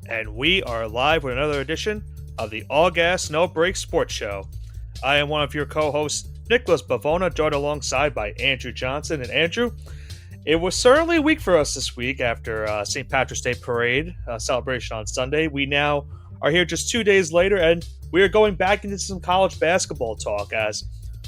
and we are live with another edition of the All Gas No Break Sports Show. I am one of your co-hosts, Nicholas Bavona, joined alongside by Andrew Johnson. And Andrew, it was certainly a week for us this week after St. Patrick's Day Parade celebration on Sunday. We now are here just 2 days later, and we are going back into some college basketball talk as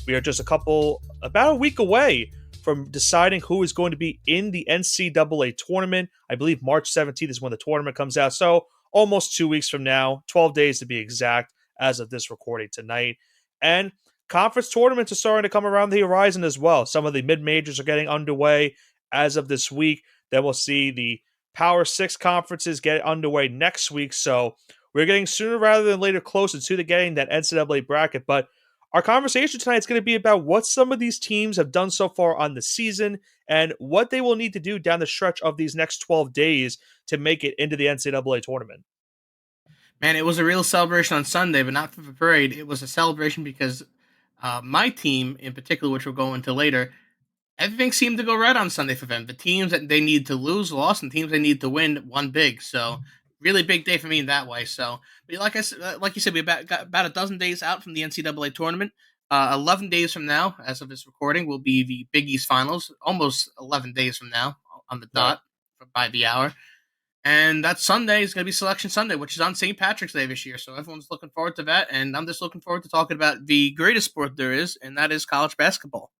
we are just about a week away from deciding who is going to be in the NCAA tournament. I believe March 17th is when the tournament comes out. So almost 2 weeks from now, 12 days to be exact, as of this recording tonight. And conference tournaments are starting to come around the horizon as well. Some of the mid-majors are getting underway as of this week. Then we'll see the Power 6 conferences get underway next week. So we're getting sooner rather than later closer to getting that NCAA bracket. But our conversation tonight is going to be about what some of these teams have done so far on the season and what they will need to do down the stretch of these next 12 days to make it into the NCAA tournament. Man, it was a real celebration on Sunday, but not for the parade. It was a celebration because my team, in particular, which we'll go into later, everything seemed to go right on Sunday for them. The teams that they need to lose lost, and teams they need to win won big. So, really big day for me in that way. So, but like you said, we got about a dozen days out from the NCAA tournament. 11 days from now, as of this recording, will be the Big East Finals. Almost 11 days from now, on the Right. dot, by the hour. And that Sunday is going to be Selection Sunday, which is on St. Patrick's Day this year. So everyone's looking forward to that. And I'm just looking forward to talking about the greatest sport there is, and that is college basketball.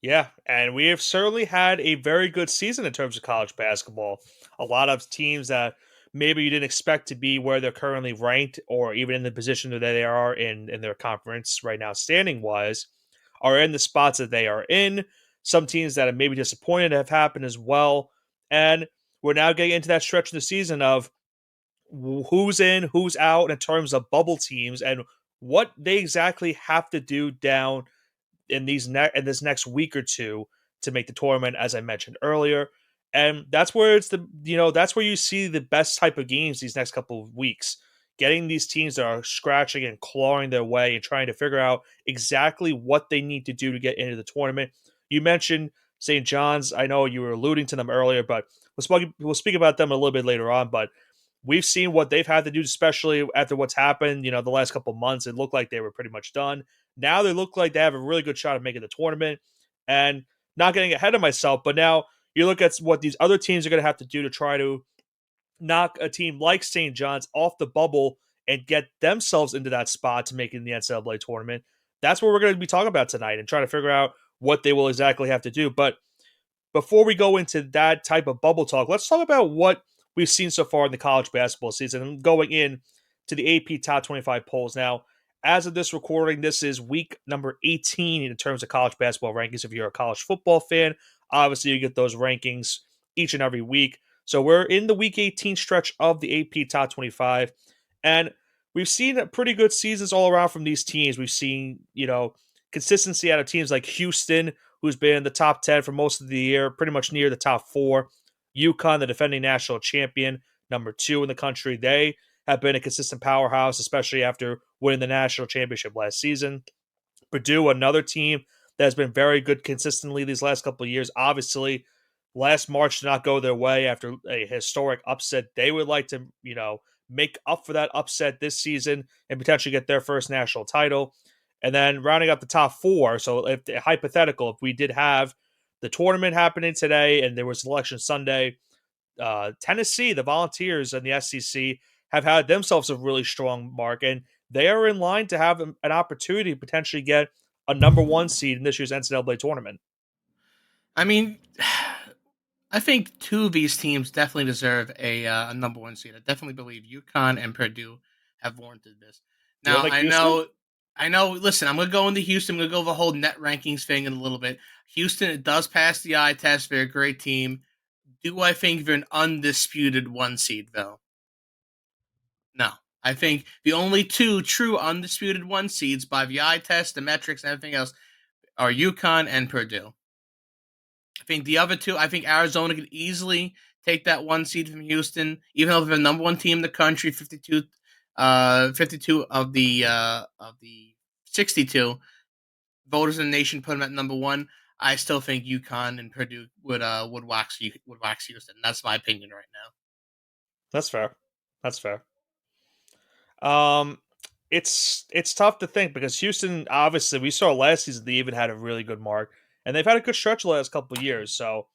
Yeah, and we have certainly had a very good season in terms of college basketball. A lot of teams that maybe you didn't expect to be where they're currently ranked or even in the position that they are in their conference right now, standing wise, are in the spots that they are in. Some teams that are maybe disappointed have happened as well. And we're now getting into that stretch of the season of who's in, who's out in terms of bubble teams and what they exactly have to do down in this next week or two to make the tournament, as I mentioned earlier. And that's where that's where you see the best type of games these next couple of weeks. Getting these teams that are scratching and clawing their way and trying to figure out exactly what they need to do to get into the tournament. You mentioned St. John's. I know you were alluding to them earlier, but we'll speak about them a little bit later on. But we've seen what they've had to do, especially after what's happened, the last couple of months. It looked like they were pretty much done. Now they look like they have a really good shot of making the tournament. And not getting ahead of myself, but now you look at what these other teams are going to have to do to try to knock a team like St. John's off the bubble and get themselves into that spot to make it in the NCAA tournament. That's what we're going to be talking about tonight and trying to figure out what they will exactly have to do. But before we go into that type of bubble talk, let's talk about what we've seen so far in the college basketball season and going in to the AP Top 25 polls. Now, as of this recording, this is week number 18 in terms of college basketball rankings. If you're a college football fan, obviously you get those rankings each and every week. So we're in the week 18 stretch of the AP Top 25. And we've seen pretty good seasons all around from these teams. We've seen, consistency out of teams like Houston, who's been in the top 10 for most of the year, pretty much near the top four. UConn, the defending national champion, number 2 in the country. They have been a consistent powerhouse, especially after winning the national championship last season. Purdue, another team that has been very good consistently these last couple of years. Obviously, last March did not go their way after a historic upset. They would like to, make up for that upset this season and potentially get their first national title. And then rounding up the top 4. So, if hypothetical, if we did have the tournament happening today and there was selection Sunday, Tennessee, the Volunteers, and the SEC have had themselves a really strong mark, and they are in line to have an opportunity to potentially get a number 1 seed in this year's NCAA tournament. I mean, I think two of these teams definitely deserve a number one seed. I definitely believe UConn and Purdue have warranted this. You don't Now, think Houston? I know. Listen, I'm gonna go into Houston. I'm gonna go the whole net rankings thing in a little bit. Houston, it does pass the eye test. They're a great team. Do I think they're an undisputed one seed though? No. I think the only two true undisputed one seeds by the eye test, the metrics, and everything else are UConn and Purdue. I think the other two, I think Arizona could easily take that one seed from Houston, even though they're the number one team in the country, 52 of the 62 voters in the nation put them at number one. I still think UConn and Purdue would wax Houston. That's my opinion right now. That's fair. That's fair. Um, it's tough to think because Houston, obviously, we saw last season they even had a really good mark, and they've had a good stretch the last couple of years. So All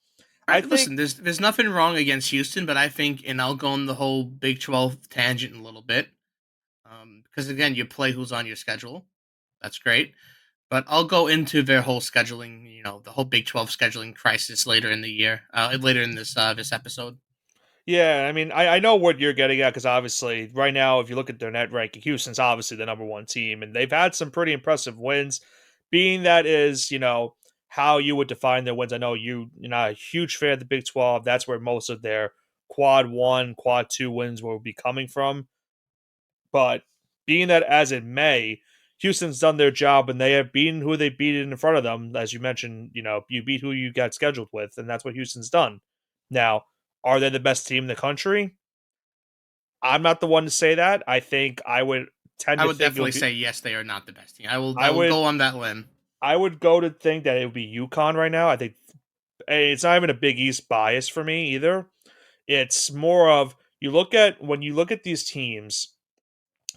I right, think, listen, there's nothing wrong against Houston, but I think, and I'll go on the whole Big 12 tangent in a little bit, because again, you play who's on your schedule. That's great. But I'll go into their whole scheduling, the whole Big 12 scheduling crisis later in the year, later in this episode. yeah, I mean, I know what you're getting at because obviously, right now, if you look at their net ranking, Houston's obviously the number one team, and they've had some pretty impressive wins. Being that is, how you would define their wins. I know you're not a huge fan of the Big 12. That's where most of their quad one, quad two wins will be coming from. But being that as it may, Houston's done their job and they have beaten who they beat in front of them. As you mentioned, you beat who you got scheduled with, and that's what Houston's done. Now, are they the best team in the country? I'm not the one to say that. I think I would tend I to would think it would definitely be. say yes, they are not the best team. I will. I I will would. go on that limb. I would go to think that it would be UConn right now. I think it's not even a Big East bias for me either. It's more of when you look at these teams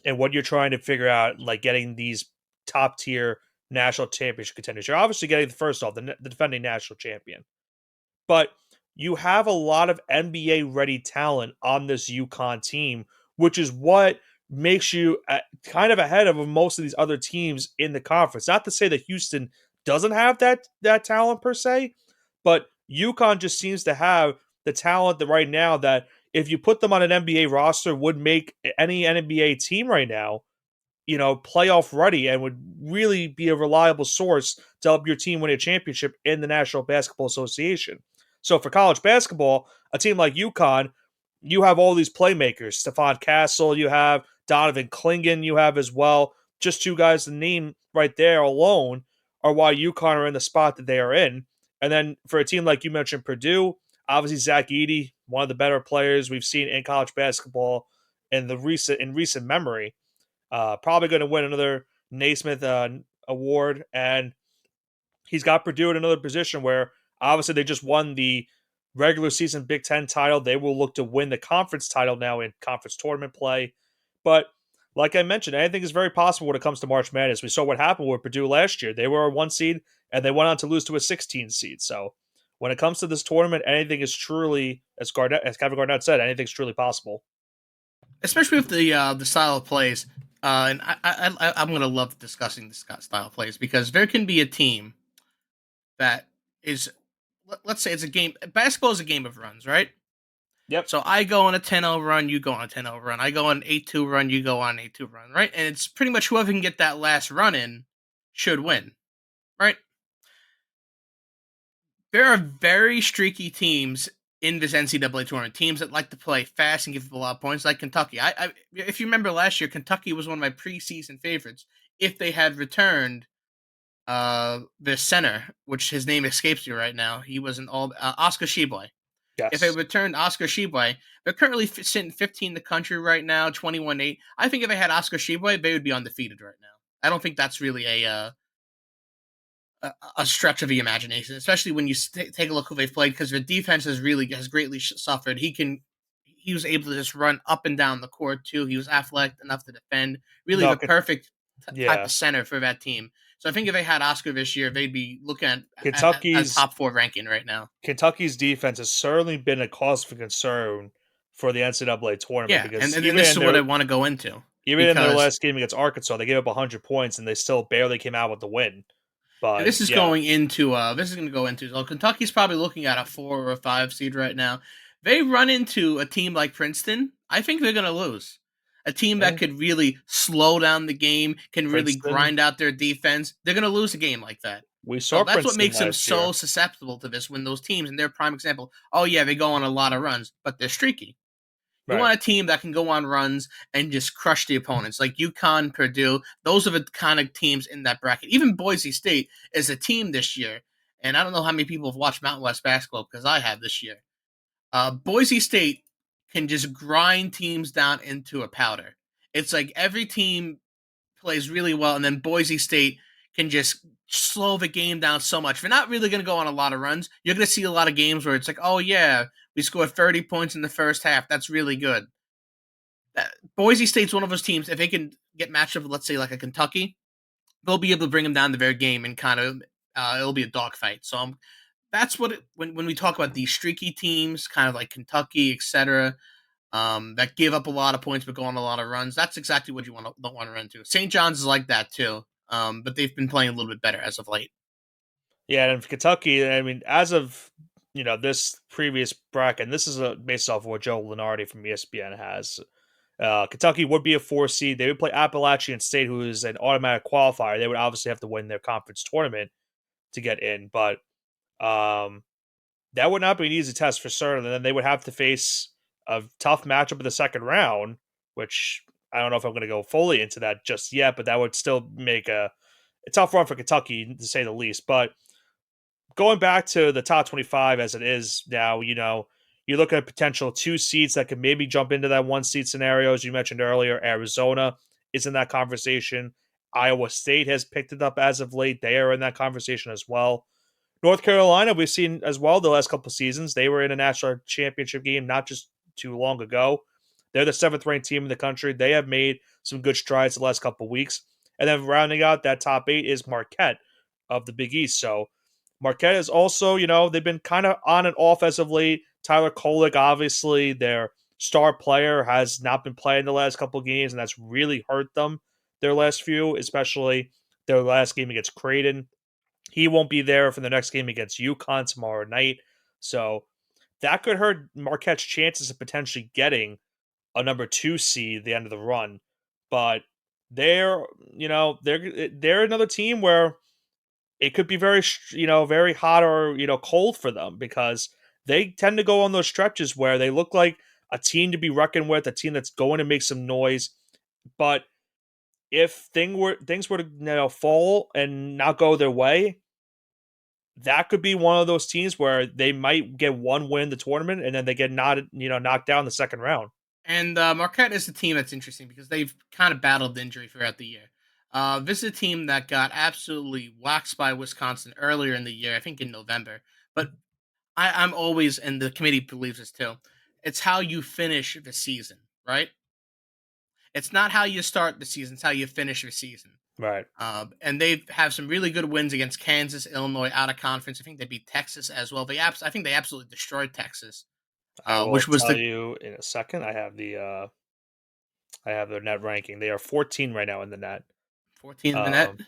and what you're trying to figure out, like getting these top tier national championship contenders. You're obviously getting the first off the defending national champion, but you have a lot of NBA ready talent on this UConn team, which is what makes you kind of ahead of most of these other teams in the conference. Not to say that Houston doesn't have that talent per se, but UConn just seems to have the talent that right now that if you put them on an NBA roster would make any NBA team right now playoff ready and would really be a reliable source to help your team win a championship in the National Basketball Association. So for college basketball, a team like UConn, you have all these playmakers. Stephon Castle, you have Donovan Clingan, you have as well. Just two guys to name right there alone are why UConn are in the spot that they are in. And then for a team like you mentioned, Purdue, obviously Zach Edey, one of the better players we've seen in college basketball in recent memory. Probably going to win another Naismith award, and he's got Purdue in another position where obviously they just won the regular season Big Ten title. They will look to win the conference title now in conference tournament play. But like I mentioned, anything is very possible when it comes to March Madness. We saw what happened with Purdue last year. They were a 1 seed and they went on to lose to a 16 seed. So when it comes to this tournament, anything is truly, as Kevin Garnett said, anything's truly possible. Especially with the style of plays. And I'm gonna love discussing the style of plays because there can be a team that is, let's say it's a game. Basketball is a game of runs, right? Yep. So I go on a 10-0 run, you go on a 10-0 run. I go on an 8-2 run, you go on an 8-2 run, right? And it's pretty much whoever can get that last run in should win, right? There are very streaky teams in this NCAA tournament. Teams that like to play fast and give up a lot of points, like Kentucky. If you remember last year, Kentucky was one of my preseason favorites. If they had returned their center, which his name escapes me right now, he was an all Oscar Sheboy. If they Yes. returned Oscar Sheboy, they're currently sitting 15 in the country right now, 21-8. I think if they had Oscar Sheboy, they would be undefeated right now. I don't think that's really a stretch of the imagination, especially when you take a look who they've played, because their defense has greatly suffered. He was able to just run up and down the court too. He was athletic enough to defend. Really, No, the perfect type yeah. of center for that team. So I think if they had Oscar this year, they'd be looking at Kentucky's top four ranking right now. Kentucky's defense has certainly been a cause for concern for the NCAA tournament Yeah, and, because and this is what I want to go into even in their because last game against Arkansas, they gave up 100 points and they still barely came out with the win. and But this is yeah, going into this is going to go into so Kentucky's probably looking at a 4 or 5 seed right now. They run into a team like Princeton. I think they're going to lose. A team that eh, could really slow down the game, can really Princeton, grind out their defense. They're going to lose a game like that. we So saw that's what Princeton makes them last so year. susceptible to this. When those teams, and their prime example, oh yeah, they go on a lot of runs, but they're streaky. You Right. want a team that can go on runs and just crush the opponents, like UConn, Purdue. Those are the kind of teams in that bracket. Even Boise State is a team this year, and I don't know how many people have watched Mountain West basketball because I have this year. Boise State can just grind teams down into a powder. It's like every team plays really well, and then Boise State can just slow the game down so much. They're not really going to go on a lot of runs. You're going to see a lot of games where it's like, oh yeah, we scored 30 points in the first half. That's really good. Boise State's one of those teams. If they can get matched up with, let's say, like a Kentucky, they'll be able to bring them down to their game and kind of it'll be a dogfight. So that's what when we talk about these streaky teams, kind of like Kentucky, etc., that give up a lot of points but go on a lot of runs. That's exactly what you don't want to run to. St. John's is like that too, but they've been playing a little bit better as of late. Yeah, and for Kentucky, I mean, as of this previous bracket, and this is based off of what Joe Lenardi from ESPN has. Kentucky would be a 4 seed. They would play Appalachian State, who is an automatic qualifier. They would obviously have to win their conference tournament to get in, but um, that would not be an easy test for certain. And then they would have to face a tough matchup in the second round, which I don't know if I'm going to go fully into that just yet, but that would still make a tough run for Kentucky to say the least. But going back to the top 25 as it is now, you look at potential 2 seeds that could maybe jump into that 1 seed scenario. As you mentioned earlier, Arizona is in that conversation. Iowa State has picked it up as of late. They are in that conversation as well. North Carolina, we've seen as well the last couple of seasons. They were in a national championship game not just too long ago. They're the seventh ranked team in the country. They have made some good strides the last couple of weeks. And then rounding out that top 8 is Marquette of the Big East. So Marquette is also, they've been kind of on and off as of late. Tyler Kolek, obviously, their star player, has not been playing the last couple of games, and that's really hurt them their last few, especially their last game against Creighton. He won't be there for the next game against UConn tomorrow night. So that could hurt Marquette's chances of potentially getting a number 2 seed at the end of the run. But they're another team where it could be very, very hot or, cold for them because they tend to go on those stretches where they look like a team to be reckoned with, a team that's going to make some noise. But if things were to fall and not go their way, that could be one of those teams where they might get one win in the tournament and then they get knocked down in the second round. And Marquette is a team that's interesting because they've kind of battled injury throughout the year. This is a team that got absolutely waxed by Wisconsin earlier in the year, I think in November. But I'm always, and the committee believes this too, it's how you finish the season, right? It's not how you start the season, it's how you finish the season. Right. And they have some really good wins against Kansas, Illinois, out of conference. I think they beat Texas as well. I think they absolutely destroyed Texas, I will which was tell the you in a second. I have their net ranking. They are 14 right now in the net. 14 in the net. Um,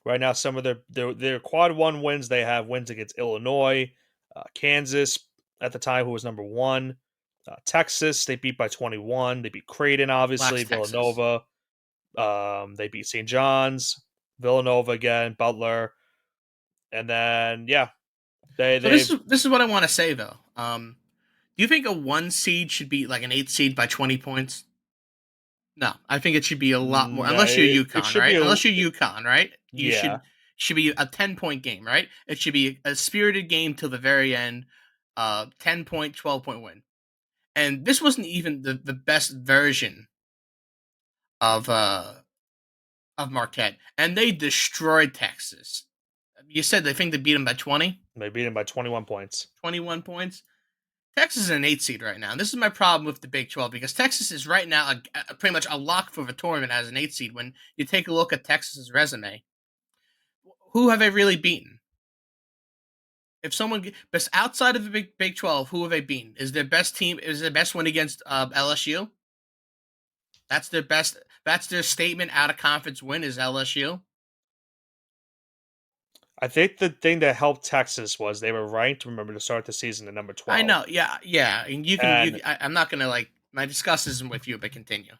right now, some of their quad one wins. They have wins against Illinois, Kansas at the time, who was number one. Texas, they beat by 21. They beat Creighton, obviously. Blacks Texas. Villanova. They beat St. John's, Villanova again, Butler, and then they So they've this is what I want to say though. Do you think a 1 seed should be like an 8 seed by 20 points? No, I think it should be a lot more. no, Unless you're it UConn, should be right? Unless you're UConn, right? You yeah. should be a 10 point game, right? It should be a spirited game till the very end. 10 point, 12 point win. And this wasn't even the best version of Marquette, and they destroyed Texas. You said they think they beat them by 20, They beat him by 21 points. 21 points. Texas is an 8 seed right now. And this is my problem with the Big 12 because Texas is right now pretty much a lock for the tournament as an 8 seed. When you take a look at Texas's resume, who have they really beaten? If someone, but outside of the Big 12, who have they beaten? Is their best team? Is their best win against LSU? That's their best. That's their statement out of conference win is LSU. I think the thing that helped Texas was they were ranked, remember, to start the season at number I 12. know, yeah, yeah. And you can, And I'm not gonna like my discuss isn't with you, but continue.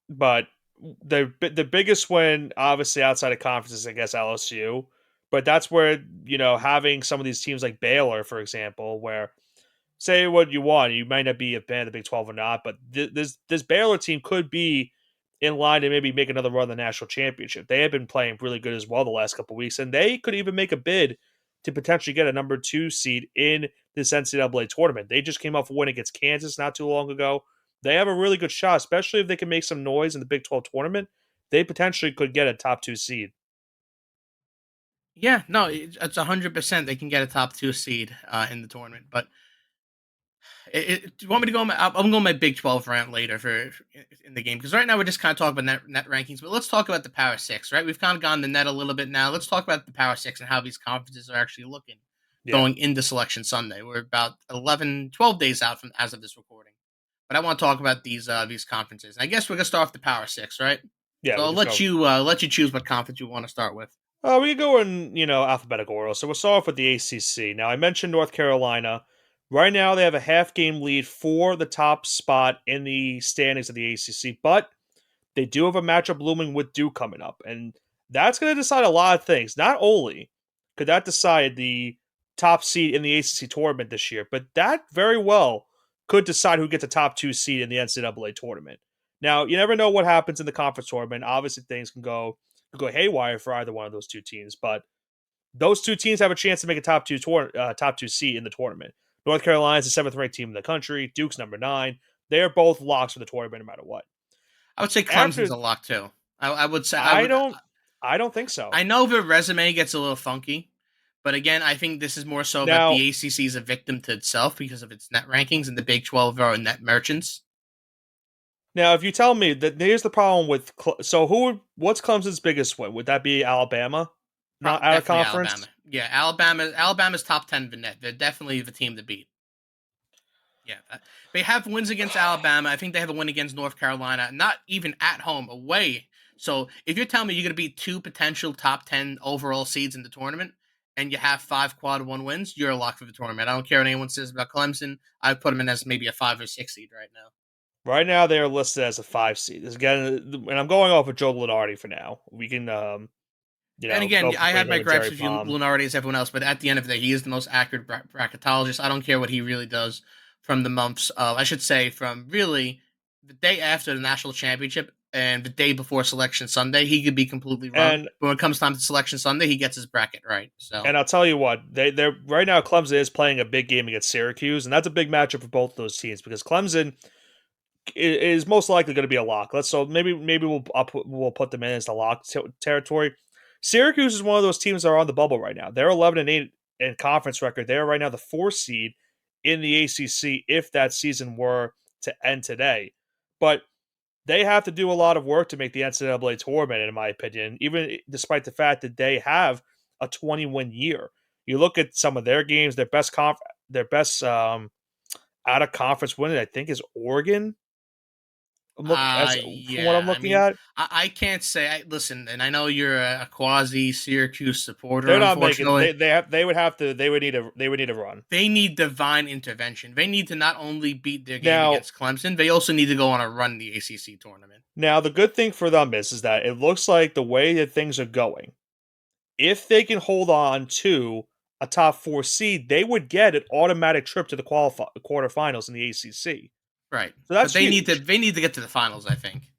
but the biggest win, obviously outside of conferences, I guess LSU. But that's where having some of these teams like Baylor, for example, where say what you want, you might not be a fan of the Big 12 or not, but this Baylor team could be in line to maybe make another run in the national championship. They have been playing really good as well the last couple of weeks, and they could even make a bid to potentially get a number 2 seed in this NCAA tournament. They just came off a win against Kansas not too long ago. They have a really good shot, especially if they can make some noise in the Big 12 tournament. They potentially could get a top 2 seed. Yeah, no, it's 100%. They can get a top 2 seed in the tournament, but Do you want me to go? I'm going my Big 12 rant later for in the game because right now we're just kind of talking about net rankings. But let's talk about the Power Six, right? We've kind of gone the net a little bit now. Let's talk about the Power Six and how these conferences are actually looking Yeah, going into Selection Sunday. We're about 11, 12 days out from as of this recording. But I want to talk about these conferences. I guess we're gonna start off the Power Six, right? yeah, So we I'll can start. let you choose what conference you want to start with. We can go in, alphabetical order. So we'll start off with the ACC. Now, I mentioned North Carolina. Right now, they have a half game lead for the top spot in the standings of the ACC, but they do have a matchup looming with Duke coming up, and that's going to decide a lot of things. Not only could that decide the top seed in the ACC tournament this year, but that very well could decide who gets a top two seed in the NCAA tournament. Now, you never know what happens in the conference tournament. Obviously, things can go haywire for either one of those two teams, but those two teams have a chance to make a top two seed in the tournament. North Carolina is the seventh ranked team in the country. Duke's number nine. They are both locks for the tournament no matter what. I would say Clemson's After a lock too. I would say I I would. don't I don't think so. I know the resume gets a little funky, but again, I think this is more so that Now the ACC is a victim to itself because of its net rankings, and the Big 12 are net merchants. now if you tell me that here's the problem with so what's Clemson's biggest win? Would that be Alabama? Not out of Definitely Alabama. conference? Yeah, Alabama's top 10 in the net. They're definitely the team to beat. Yeah, they have wins against Alabama. I think they have a win against North Carolina. Not even at home, away. So if you're telling me you're going to beat two potential top 10 overall seeds in the tournament, and you have five quad one wins, you're a lock for the tournament. I don't care what anyone says about Clemson. I put them in as maybe a 5 or 6 seed right now. Right now they are listed as a 5 seed. This again, and I'm going off of Joe Lunardi for now. We can And again, go for I pretty have my gripes momentary with you, palm. Lunardi, as everyone else, but at the end of the day, he is the most accurate bracketologist. I don't care what he really does from the months of, I should say, from really the day after the national championship and the day before Selection Sunday, he could be completely wrong. And But when it comes time to Selection Sunday, he gets his bracket right. So, and I'll tell you what, they're right now Clemson is playing a big game against Syracuse, and that's a big matchup for both those teams because Clemson is most likely going to be a lock. Maybe we'll put them in as the lock territory. Syracuse is one of those teams that are on the bubble right now. They're 11-8 in conference record. They're right now the 4th seed in the ACC if that season were to end today. But they have to do a lot of work to make the NCAA tournament, in my opinion, even despite the fact that they have a 20-win year. You look at some of their games, their best out of conference win, I think, is Oregon. From what I'm yeah, I looking mean, at, I can't say, listen, and I know you're a quasi Syracuse supporter, they're not making. unfortunately. They would need a run. They need divine intervention. They need to not only beat their game Now, against Clemson, they also need to go on a run in the ACC tournament. now the good thing for them is that it looks like the way that things are going, if they can hold on to a top 4 seed, they would get an automatic trip to the quarterfinals in the ACC. Right. So But that's huge. they need to get to the finals, I think.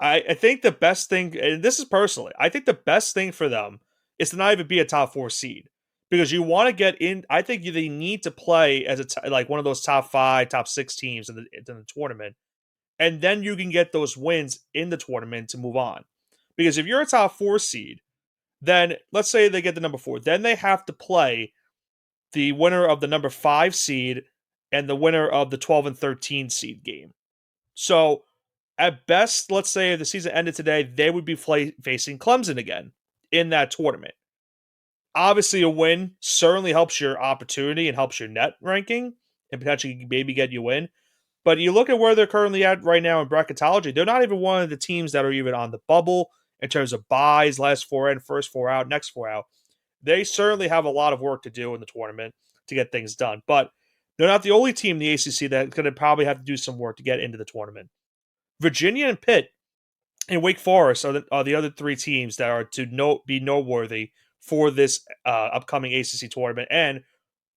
I think the best thing, and this is personally, I think the best thing for them is to not even be a top 4 seed because you want to get in. I think they need to play as like one of those top 5, top 6 teams in the tournament, and then you can get those wins in the tournament to move on. Because if you're a top 4 seed, then let's say they get the number 4, then they have to play the winner of the number 5 seed and the winner of the 12 and 13 seed game. So at best, let's say if the season ended today, they would be facing Clemson again in that tournament. Obviously, a win certainly helps your opportunity and helps your net ranking and potentially maybe get you in. But you look at where they're currently at right now in bracketology, they're not even one of the teams that are even on the bubble in terms of buys, last 4 in, first 4 out, next 4 out. They certainly have a lot of work to do in the tournament to get things done. But they're not the only team in the ACC that's going to probably have to do some work to get into the tournament. Virginia and Pitt and Wake Forest are the other 3 teams that are to be noteworthy for this upcoming ACC tournament and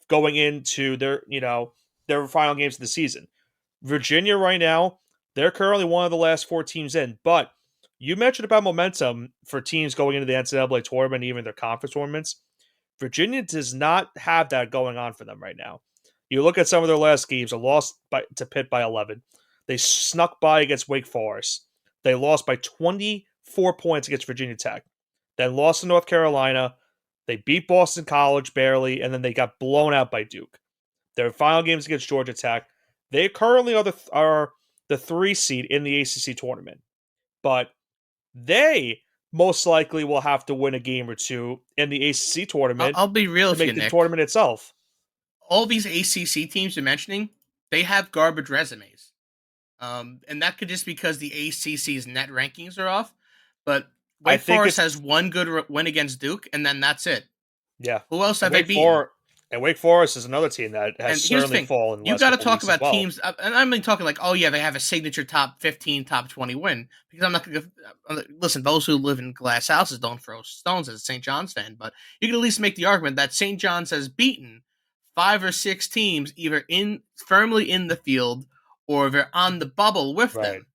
going into their final games of the season. Virginia right now, they're currently one of the last 4 teams in, but you mentioned about momentum for teams going into the NCAA tournament, even their conference tournaments. Virginia does not have that going on for them right now. You look at some of their last games, a loss to Pitt by 11. They snuck by against Wake Forest. They lost by 24 points against Virginia Tech. Then lost to North Carolina. They beat Boston College barely, and then they got blown out by Duke. Their final games against Georgia Tech. They currently are the 3 seed in the ACC tournament, but they most likely will have to win a game or two in the ACC I'll, tournament I'll be real to with you, make the Nick. tournament itself. All these ACC teams you're mentioning, they have garbage resumes. And that could just because the ACC's net rankings are off. But I Wake think Forest has it's one good win against Duke, and then that's it. yeah. Who else And have they beaten? Wake Forest is another team that has And here's the certainly thing: fallen in the you last got to couple of talk weeks as about well. teams, and I'm mean talking like, oh yeah, they have a signature top 15, top 20 win. Because I'm not going to listen. Those who live in glass houses don't throw stones as a St. John's fan, but you can at least make the argument that St. John's has beaten 5 or 6 teams either in firmly in the field or they're on the bubble with Right. them.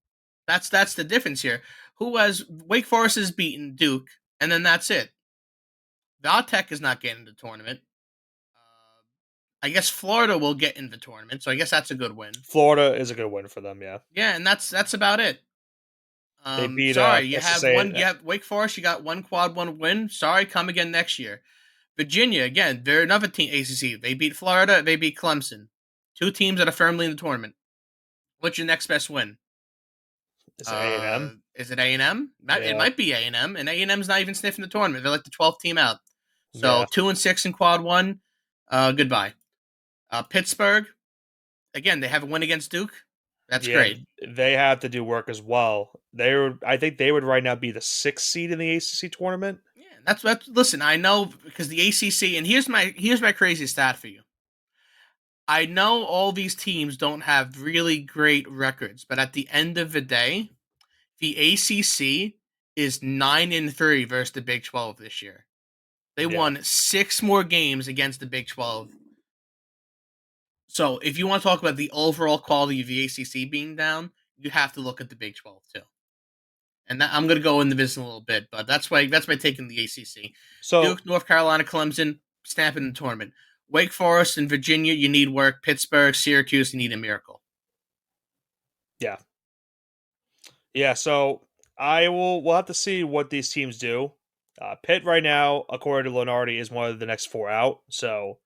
That's the difference here. Who has Wake Forest has beaten Duke, and then that's it. Valtech is not getting the tournament. I guess Florida will get in the tournament, so I guess that's a good win. Florida is a good win for them, yeah. Yeah, and that's about it. They beat Sorry, you have SSA. one. You have Wake Forest. You got one quad one win. Sorry, come again next year. Virginia again. They're another team. ACC. They beat Florida. They beat Clemson. 2 teams that are firmly in the tournament. What's your next best win? It's A&M. Is it A&M? It Yeah. might be A&M, and A&M's not even sniffing the tournament. They're like the 12th team out. So Yeah. 2-6 in quad one. Goodbye. Pittsburgh again. They have a win against Duke. That's Yeah, great. they have to do work as well. I think they would right now be the 6th seed in the ACC tournament. Yeah, that's what. Listen, I know because the ACC, and here's my crazy stat for you. I know all these teams don't have really great records, but at the end of the day, the ACC is 9-3 versus the Big 12 this year. They Yeah. won 6 more games against the Big 12. So if you want to talk about the overall quality of the ACC being down, you have to look at the Big 12 too. And I'm going to go into this in a little bit, but that's my take in the ACC. So, Duke, North Carolina, Clemson, snapping the tournament. Wake Forest and Virginia, you need work. Pittsburgh, Syracuse, you need a miracle. yeah. Yeah, so we'll have to see what these teams do. Pitt right now, according to Lenardi, is one of the next 4 out, so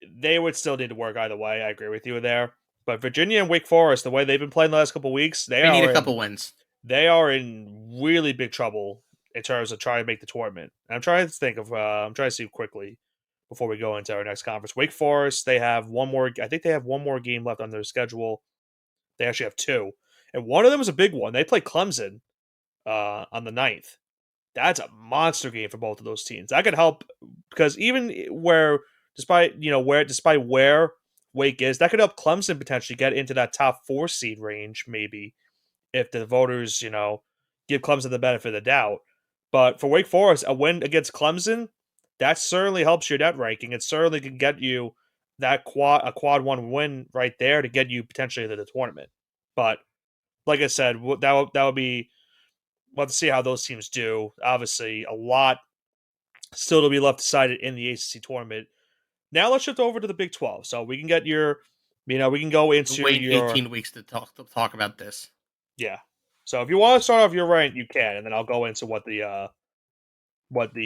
they would still need to work either way. I agree with you there. But Virginia and Wake Forest, the way they've been playing the last couple of weeks, They need a couple wins. they are in really big trouble in terms of trying to make the tournament. And I'm trying to see quickly before we go into our next conference. Wake Forest, they have one more. I think they have one more game left on their schedule. They actually have 2, and one of them is a big one. They play Clemson on the 9th. That's a monster game for both of those teams. That could help because even where, despite where Wake is, that could help Clemson potentially get into that top 4 seed range, maybe if the voters, give Clemson the benefit of the doubt. But for Wake Forest, a win against Clemson, that certainly helps your net ranking. It certainly can get you a quad one win right there to get you potentially to the tournament. But like I said, that would be. We'll have to see how those teams do. Obviously, a lot still to be left decided in the ACC tournament. Now let's shift over to the Big 12. So we can get we can go into Wait your 18 weeks to talk about this. yeah. So if you want to start off your rank, you can, and then I'll go into what the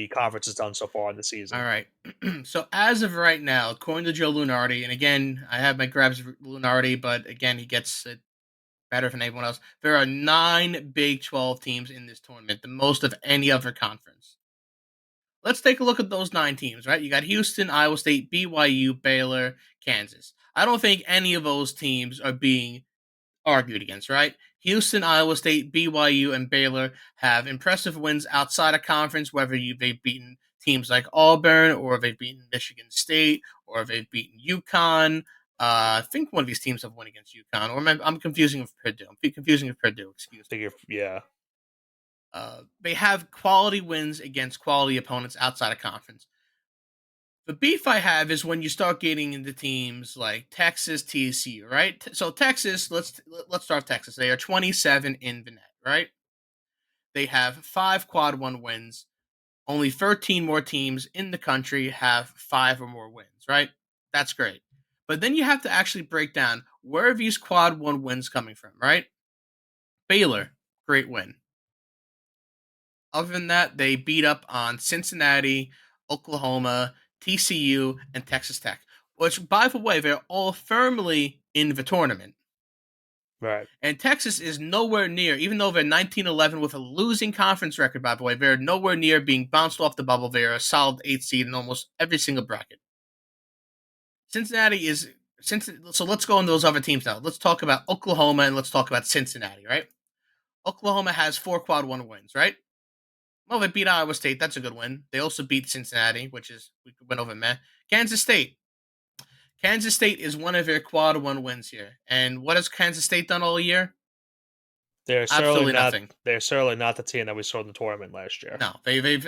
conference has done so far in the All season. right. So as of right now, according to Joe Lunardi, and again, I have my grabs of Lunardi, but again, he gets it better than anyone else. There are 9 Big 12 teams in this tournament, the most of any other conference. Let's take a look at those 9 teams, right? You got Houston, Iowa State, BYU, Baylor, Kansas. I don't think any of those teams are being argued against, right? Houston, Iowa State, BYU, and Baylor have impressive wins outside of conference, whether they've beaten teams like Auburn, or they've beaten Michigan State, or they've beaten UConn. I think one of these teams have won against UConn, or I'm confusing with Purdue. I'm confusing with Purdue, excuse me. Yeah. They have quality wins against quality opponents outside of conference. The beef I have is when you start getting into teams like Texas, TCU, right? So Texas, let's start Texas. They are 27 in the net, right? They have 5 quad one wins. Only 13 more teams in the country have 5 or more wins, right? That's great. But then you have to actually break down where are these quad one wins coming from, right? Baylor, great win. Other than that, they beat up on Cincinnati, Oklahoma, TCU, and Texas Tech. which, by the way, they're all firmly in the tournament. Right. And Texas is nowhere near, even though they're 19-11 with a losing conference record, by the way, they're nowhere near being bounced off the bubble. They're a solid 8th seed in almost every single bracket. Cincinnati is. So let's go on those other teams now. Let's talk about Oklahoma and let's talk about Cincinnati, right? Oklahoma has 4 quad 1 wins, right? Well, they beat Iowa State. That's a good win. They also beat Cincinnati, which is we went over meh. Kansas State. Kansas State is one of their quad 1 wins here. And what has Kansas State done all year? They're certainly Absolutely not. nothing. They're certainly not the team that we saw in the tournament last year. No, they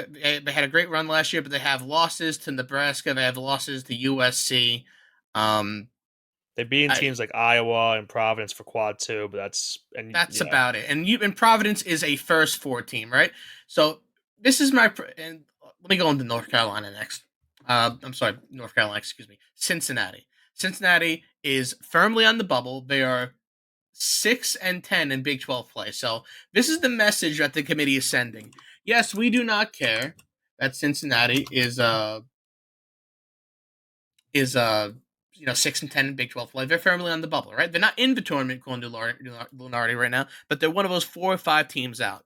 had a great run last year, but they have losses to Nebraska. They have losses to USC. Um, They've beaten I, teams like Iowa and Providence for quad 2, but that's yeah, about it. And Providence is a first 4 team, right? So this is and let me go into North Carolina next. I'm sorry, North Carolina. Excuse me, Cincinnati. Cincinnati is firmly on the bubble. They are 6-10 in Big 12 play. So this is the message that the committee is sending. Yes, we do not care that Cincinnati is 6-10 in Big 12 play. They're firmly on the bubble, right? They're not in the tournament going to Lunardi right now, but they're one of those 4 or 5 teams out.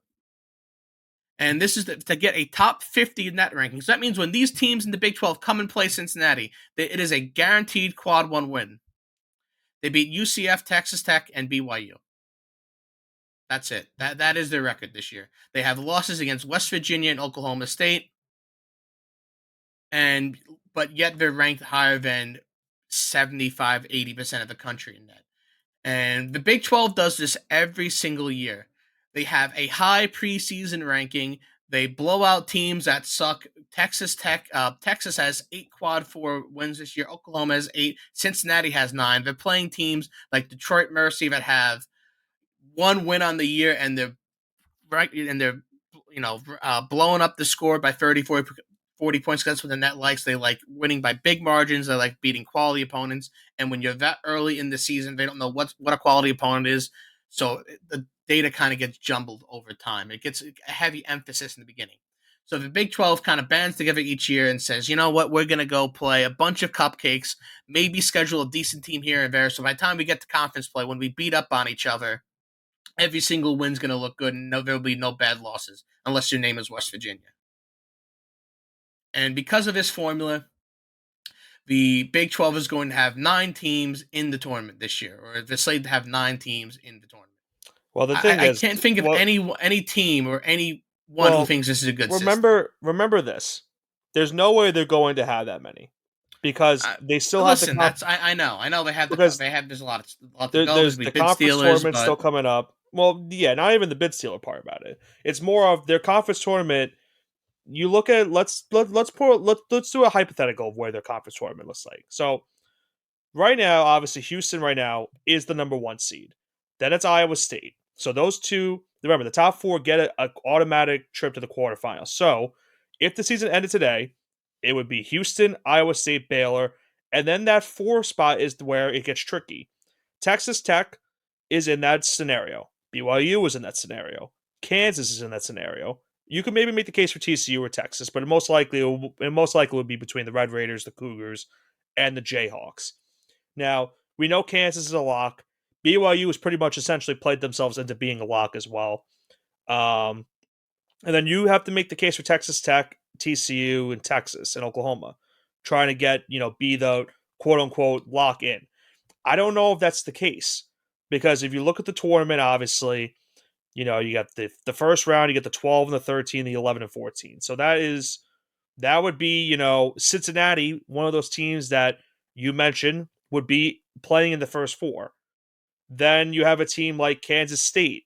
And this is to get a top 50 net ranking. So that means when these teams in the Big 12 come and play Cincinnati, it is a guaranteed quad 1 win. They beat UCF, Texas Tech, and BYU. That's it. That is their record this year. They have losses against West Virginia and Oklahoma State, but yet they're ranked higher than 75-80% of the country in net. And the Big 12 does this every single year. They have a high preseason ranking. They blow out teams that suck. Texas has 8 quad 4 wins this year. Oklahoma has 8. Cincinnati has 9. They're playing teams like Detroit Mercy that have 1 win on the year, and they're blowing up the score by 30, 40 points. That's what the net likes. They like winning by big margins. They like beating quality opponents. And when you're that early in the season, they don't know what a quality opponent is. So the data kind of gets jumbled over time. It gets a heavy emphasis in the beginning. So the Big 12 kind of bands together each year and says, you know what, we're going to go play a bunch of cupcakes, maybe schedule a decent team here and there. So by the time we get to conference play, when we beat up on each other, every single win's going to look good and there'll be no bad losses unless your name is West Virginia. And because of this formula, the Big 12 is going to have 9 teams in the tournament this year, or they're slated to have 9 teams in the tournament. Well, the thing I is, can't think of any team or anyone who well, thinks this is a good system. remember this. There's no way they're going to have that many because they still have Listen, I know because there's a lot to go. there's There's be the bid conference stealers, tournament still but coming up. Well, yeah, not even the bid stealer part about it. It's more of their conference tournament. You look at let's do a hypothetical of where their conference tournament looks like. So right now, obviously, Houston right now is the number 1 seed. Then it's Iowa State. So those two, remember, the top 4 get an automatic trip to the quarterfinals. So if the season ended today, it would be Houston, Iowa State, Baylor, and then that 4 spot is where it gets tricky. Texas Tech is in that scenario. BYU is in that scenario. Kansas is in that scenario. You could maybe make the case for TCU or Texas, but it most likely would be between the Red Raiders, the Cougars, and the Jayhawks. Now, we know Kansas is a lock. BYU has pretty much essentially played themselves into being a lock as well. And then you have to make the case for Texas Tech, TCU, and Texas and Oklahoma, trying to be the quote unquote lock in. I don't know if that's the case because if you look at the tournament, obviously, you got the first round, you get the 12 and the 13, the 11 and 14. So that would be, Cincinnati, one of those teams that you mentioned would be playing in the first 4. Then you have a team like Kansas State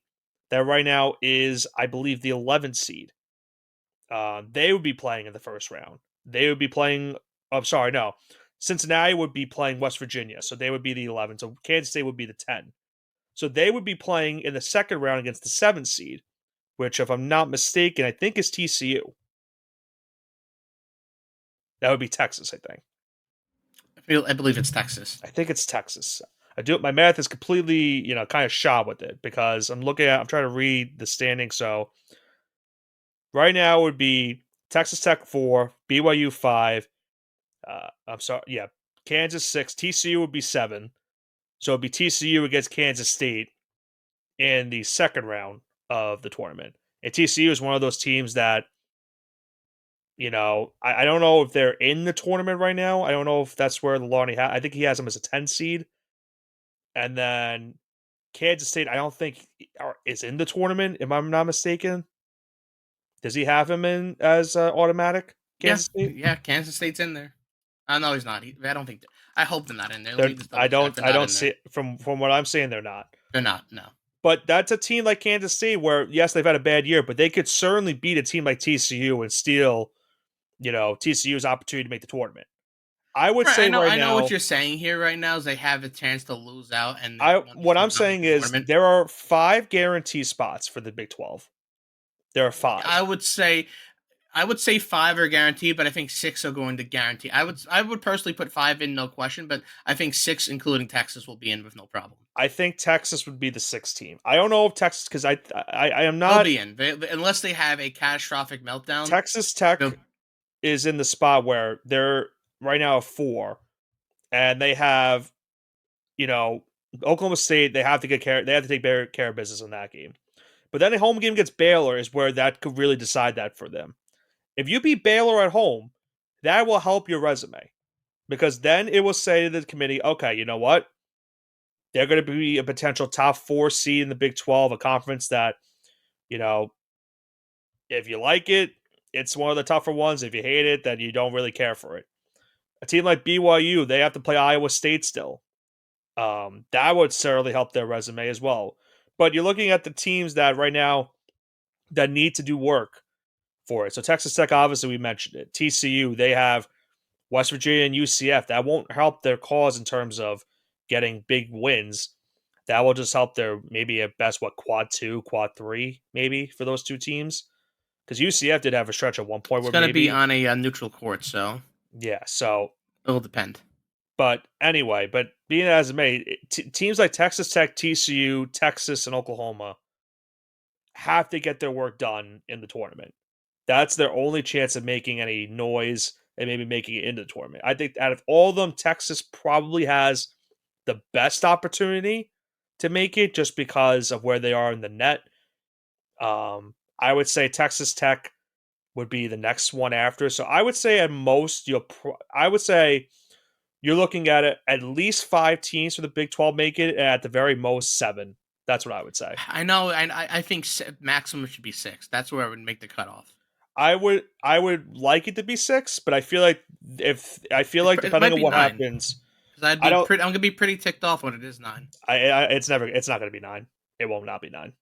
that right now is, I believe, the 11th seed. They would be playing in the first round. They would be playing. I'm sorry, no. Cincinnati would be playing West Virginia, so they would be the 11. So Kansas State would be the 10. So they would be playing in the second round against the 7th seed, which, if I'm not mistaken, I think is TCU. That would be Texas, I think. I believe it's Texas. I think it's Texas. My math is completely, kind of shot with it because I'm trying to read the standing. So right now it would be Texas Tech 4, BYU 5. I'm sorry, yeah, Kansas 6, TCU would be 7. So it'd be TCU against Kansas State in the second round of the tournament. And TCU is one of those teams that, I don't know if they're in the tournament right now. I don't know if that's where Lonnie I think he has them as a 10 seed. And then Kansas State, I don't think is in the tournament, if I'm not mistaken. Does he have him in as automatic? Yeah, Kansas State? yeah. Kansas State's in there. No, he's not. I don't think. I hope they're not in there. Let They're, me just double check. They're I not don't in see there. it from what I'm saying. They're not. They're not. No. But that's a team like Kansas State where yes, they've had a bad year, but they could certainly beat a team like TCU and steal, TCU's opportunity to make the tournament. I would Right. say right I know what now, you're saying here. Right now, is they have a chance to lose out, and one of these what I'm teams not make saying the is tournament. there are 5 guarantee spots for the Big 12. There are 5. I would say. I would say 5 are guaranteed, but I think 6 are going to guarantee. I would personally put 5 in, no question, but I think 6, including Texas, will be in with no problem. I think Texas would be the 6th team. I don't know if Texas, because I am They'll not. be in unless they have a catastrophic meltdown. Texas Tech They'll, is in the spot where they're right now at 4, and they have, Oklahoma State. They have to get care. They have to take care of business in that game. But then a home game against Baylor is where that could really decide that for them. If you beat Baylor at home, that will help your resume because then it will say to the committee, okay, you know what? They're going to be a potential top 4 seed in the Big 12, a conference that, you know, if you like it, it's one of the tougher ones. If you hate it, then you don't really care for it. A team like BYU, they have to play Iowa State still. That would certainly help their resume as well. But you're looking at the teams that right now that need to do work for it. So Texas Tech, obviously, we mentioned it. TCU, they have West Virginia and UCF. That won't help their cause in terms of getting big wins. That will just help their maybe at best quad 2, quad 3, maybe for those two teams. Because UCF did have a stretch at one point it's where going to be maybe on a neutral court, so yeah. So, it'll depend. but anyway, but being as it may, teams like Texas Tech, TCU, Texas, and Oklahoma have to get their work done in the tournament. That's their only chance of making any noise and maybe making it into the tournament. I think out of all of them, Texas probably has the best opportunity to make it just because of where they are in the net. I would say Texas Tech would be the next one after. So I would say at most I would say you're looking at it at least 5 teams for the Big 12 make it, and at the very most 7. That's what I would say. I know. I think maximum should be 6. That's where I would make the cutoff. I would like it to be 6, but I feel like It depending might on be what 9 happens, because I don't. I'm gonna be pretty ticked off when it is 9. It's not going to be 9. It will not be 9.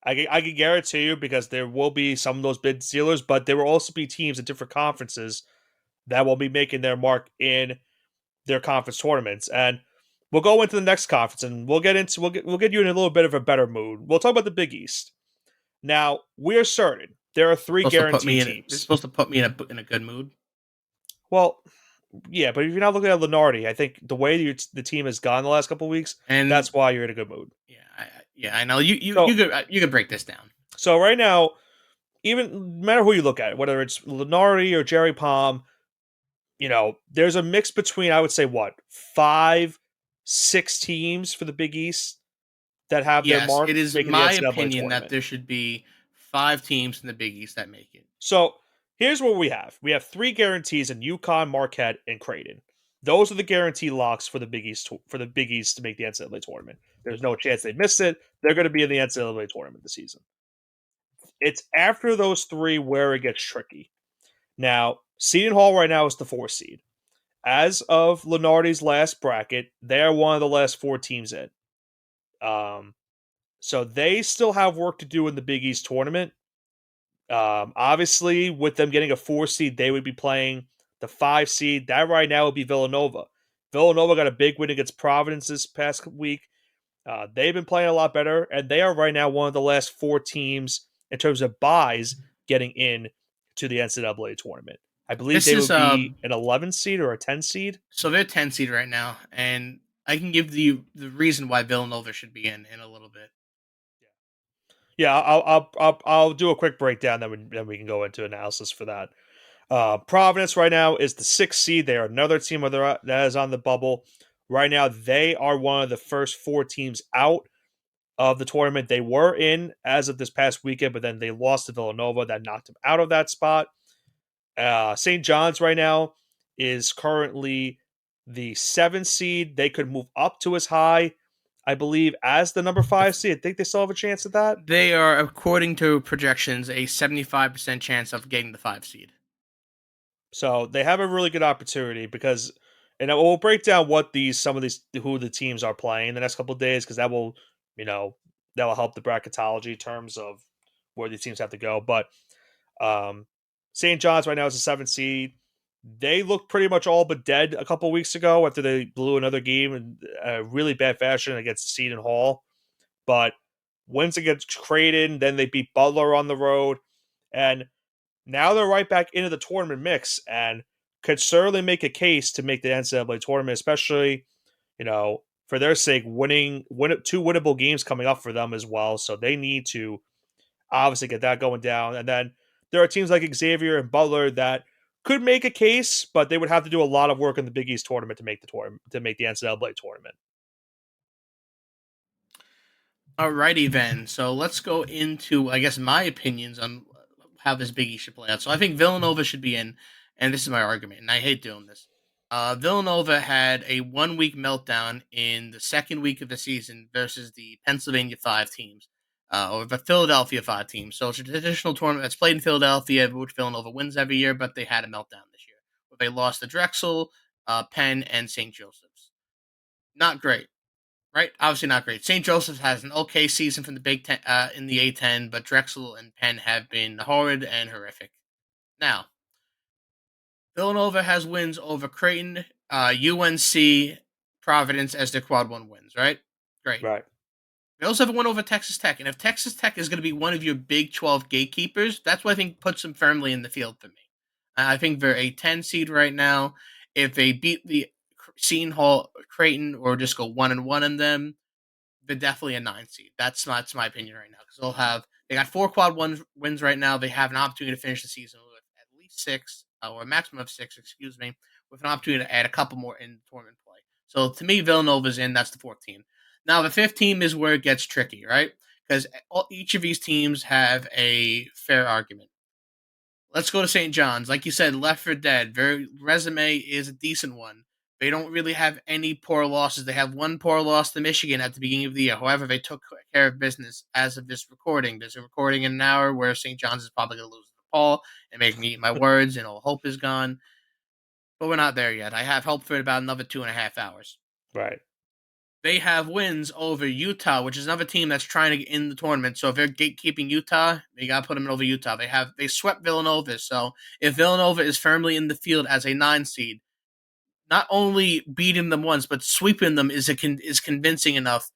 I can guarantee you because there will be some of those bid stealers, but there will also be teams in different conferences that will be making their mark in their conference tournaments. And we'll go into the next conference and we'll get you in a little bit of a better mood. We'll talk about the Big East. Now, we're certain there are 3 guaranteed It's teams. supposed to put me in a good mood. Well, yeah, but if you're not looking at Lenardi, I think the way the team has gone the last couple of weeks, And that's why you're in a good mood. I know So, you could break this down. so right now, even no matter who you look at, whether it's Lenardi or Jerry Palm, there's a mix between I would say 5, 6 teams for the Big East that have their Yes, mark it is making the my NCAA opinion that tournament. there should be 5 teams in the Big East that make it. So here's what we have: we have 3 guarantees in UConn, Marquette, and Creighton. Those are the guarantee locks for the Big East to make the NCAA tournament. There's no chance they miss it. They're going to be in the NCAA tournament this season. It's after those 3 where it gets tricky. Now, Seton Hall right now is the 4 seed. As of Lenardi's last bracket, they are one of the last 4 teams in. So they still have work to do in the Big East tournament. Obviously, with them getting a 4 seed, they would be playing the 5 seed. That right now would be Villanova. Villanova got a big win against Providence this past week. They've been playing a lot better, and they are right now one of the last 4 teams in terms of buys getting in to the NCAA tournament. I believe This they is would be an 11 seed or a 10 seed. so they're 10 seed right now, and I can give you the reason why Villanova should be in a little bit. Yeah, I'll do a quick breakdown, then we can go into analysis for that. Providence right now is the sixth seed. They are another team that is on the bubble. Right now, they are one of the first four teams out of the tournament. They were in as of this past weekend, but then they lost to Villanova. That knocked them out of that spot. St. John's right now is currently the seventh seed. They could move up to as high, I believe, as the number five seed. I think they still have a chance at that. They are, according to projections, a 75% chance of getting the 5 seed. So they have a really good opportunity because, and we'll break down what some of these who the teams are playing the next couple of days because that will, you know, that will help the bracketology terms of where these teams have to go. But um, St. John's right now is a seventh seed. They looked pretty much all but dead a couple weeks ago after they blew another game in a really bad fashion against Seton Hall. But wins against Creighton, then they beat Butler on the road, and now they're right back into the tournament mix and could certainly make a case to make the NCAA tournament, especially, for their sake, two winnable games coming up for them as well. So they need to obviously get that going down. And then there are teams like Xavier and Butler that could make a case, but they would have to do a lot of work in the Big East tournament to make the NCAA tournament. Alrighty then. So let's go into, I guess, my opinions on how this Big East should play out. So I think Villanova should be in, and this is my argument, and I hate doing this. Villanova had a 1 week meltdown in the second week of the season versus the Pennsylvania 5 teams, or the Philadelphia 5 teams. So it's a traditional tournament that's played in Philadelphia, which Villanova wins every year, but they had a meltdown this year where they lost to Drexel, Penn, and St. Joseph's. Not great, right? Obviously not great. St. Joseph's has an okay season from the Big Ten in the A10, but Drexel and Penn have been horrid and horrific. Now, Villanova has wins over Creighton, UNC, Providence as their quad one wins, right? Great. Right. They also have a win over Texas Tech, and if Texas Tech is going to be one of your Big 12 gatekeepers, that's what I think puts them firmly in the field for me. I think they're a 10 seed right now. If they beat the Seton Hall, Creighton, or just go 1-1 in them, they're definitely a 9 seed. That's my opinion right now because they got 4 quad one wins right now. They have an opportunity to finish the season with at least 6 or a maximum of 6, excuse me, with an opportunity to add a couple more in tournament play. So to me, Villanova's in. That's the 4th team. Now the 5th team is where it gets tricky, right? Because each of these teams have a fair argument. Let's go to St. John's. Like you said, left for dead. Their resume is a decent one. They don't really have any poor losses. They have one poor loss to Michigan at the beginning of the year. However, they took care of business as of this recording. There's a recording in an hour where St. John's is probably going to lose to Paul and make me eat my words, and all hope is gone. But we're not there yet. I have hope for about another 2.5 hours. Right. They have wins over Utah, which is another team that's trying to get in the tournament. So if they're gatekeeping Utah, you got to put them in over Utah. They swept Villanova. So if Villanova is firmly in the field as a 9 seed, not only beating them once, but sweeping them is convincing enough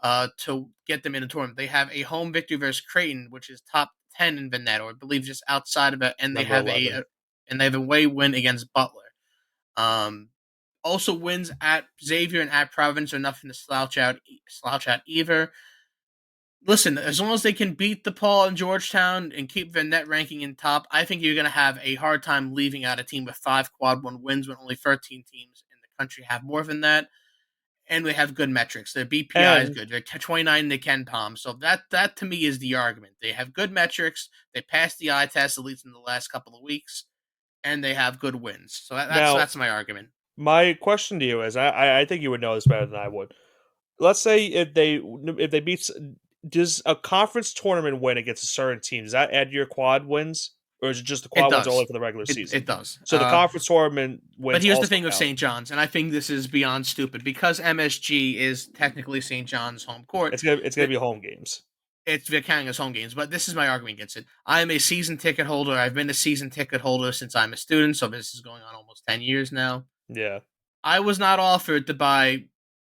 to get them in the tournament. They have a home victory versus Creighton, which is top 10 in the net, or I believe just outside of it, and they have a away win against Butler. Also wins at Xavier and at Providence are nothing to slouch out either. Listen, as long as they can beat DePaul and Georgetown and keep their net ranking in top, I think you're going to have a hard time leaving out a team with 5 quad one wins when only 13 teams in the country have more than that. And they have good metrics. Their BPI is good. They're 29 in the Ken Palm. So that to me is the argument. They have good metrics. They passed the eye test, at least in the last couple of weeks. And they have good wins. So that's my argument. My question to you is, I think you would know this better than I would. Let's say if they beat, does a conference tournament win against a certain team? Does that add to your quad wins, or is it just the quad wins only for the regular season? It does. So the conference tournament wins. But here's the thing with St. John's, and I think this is beyond stupid because MSG is technically St. John's home court. It's gonna be home games. They're counting as home games, but this is my argument against it. I am a season ticket holder. I've been a season ticket holder since I'm a student, so this is going on almost 10 years now. Yeah. I was not offered to buy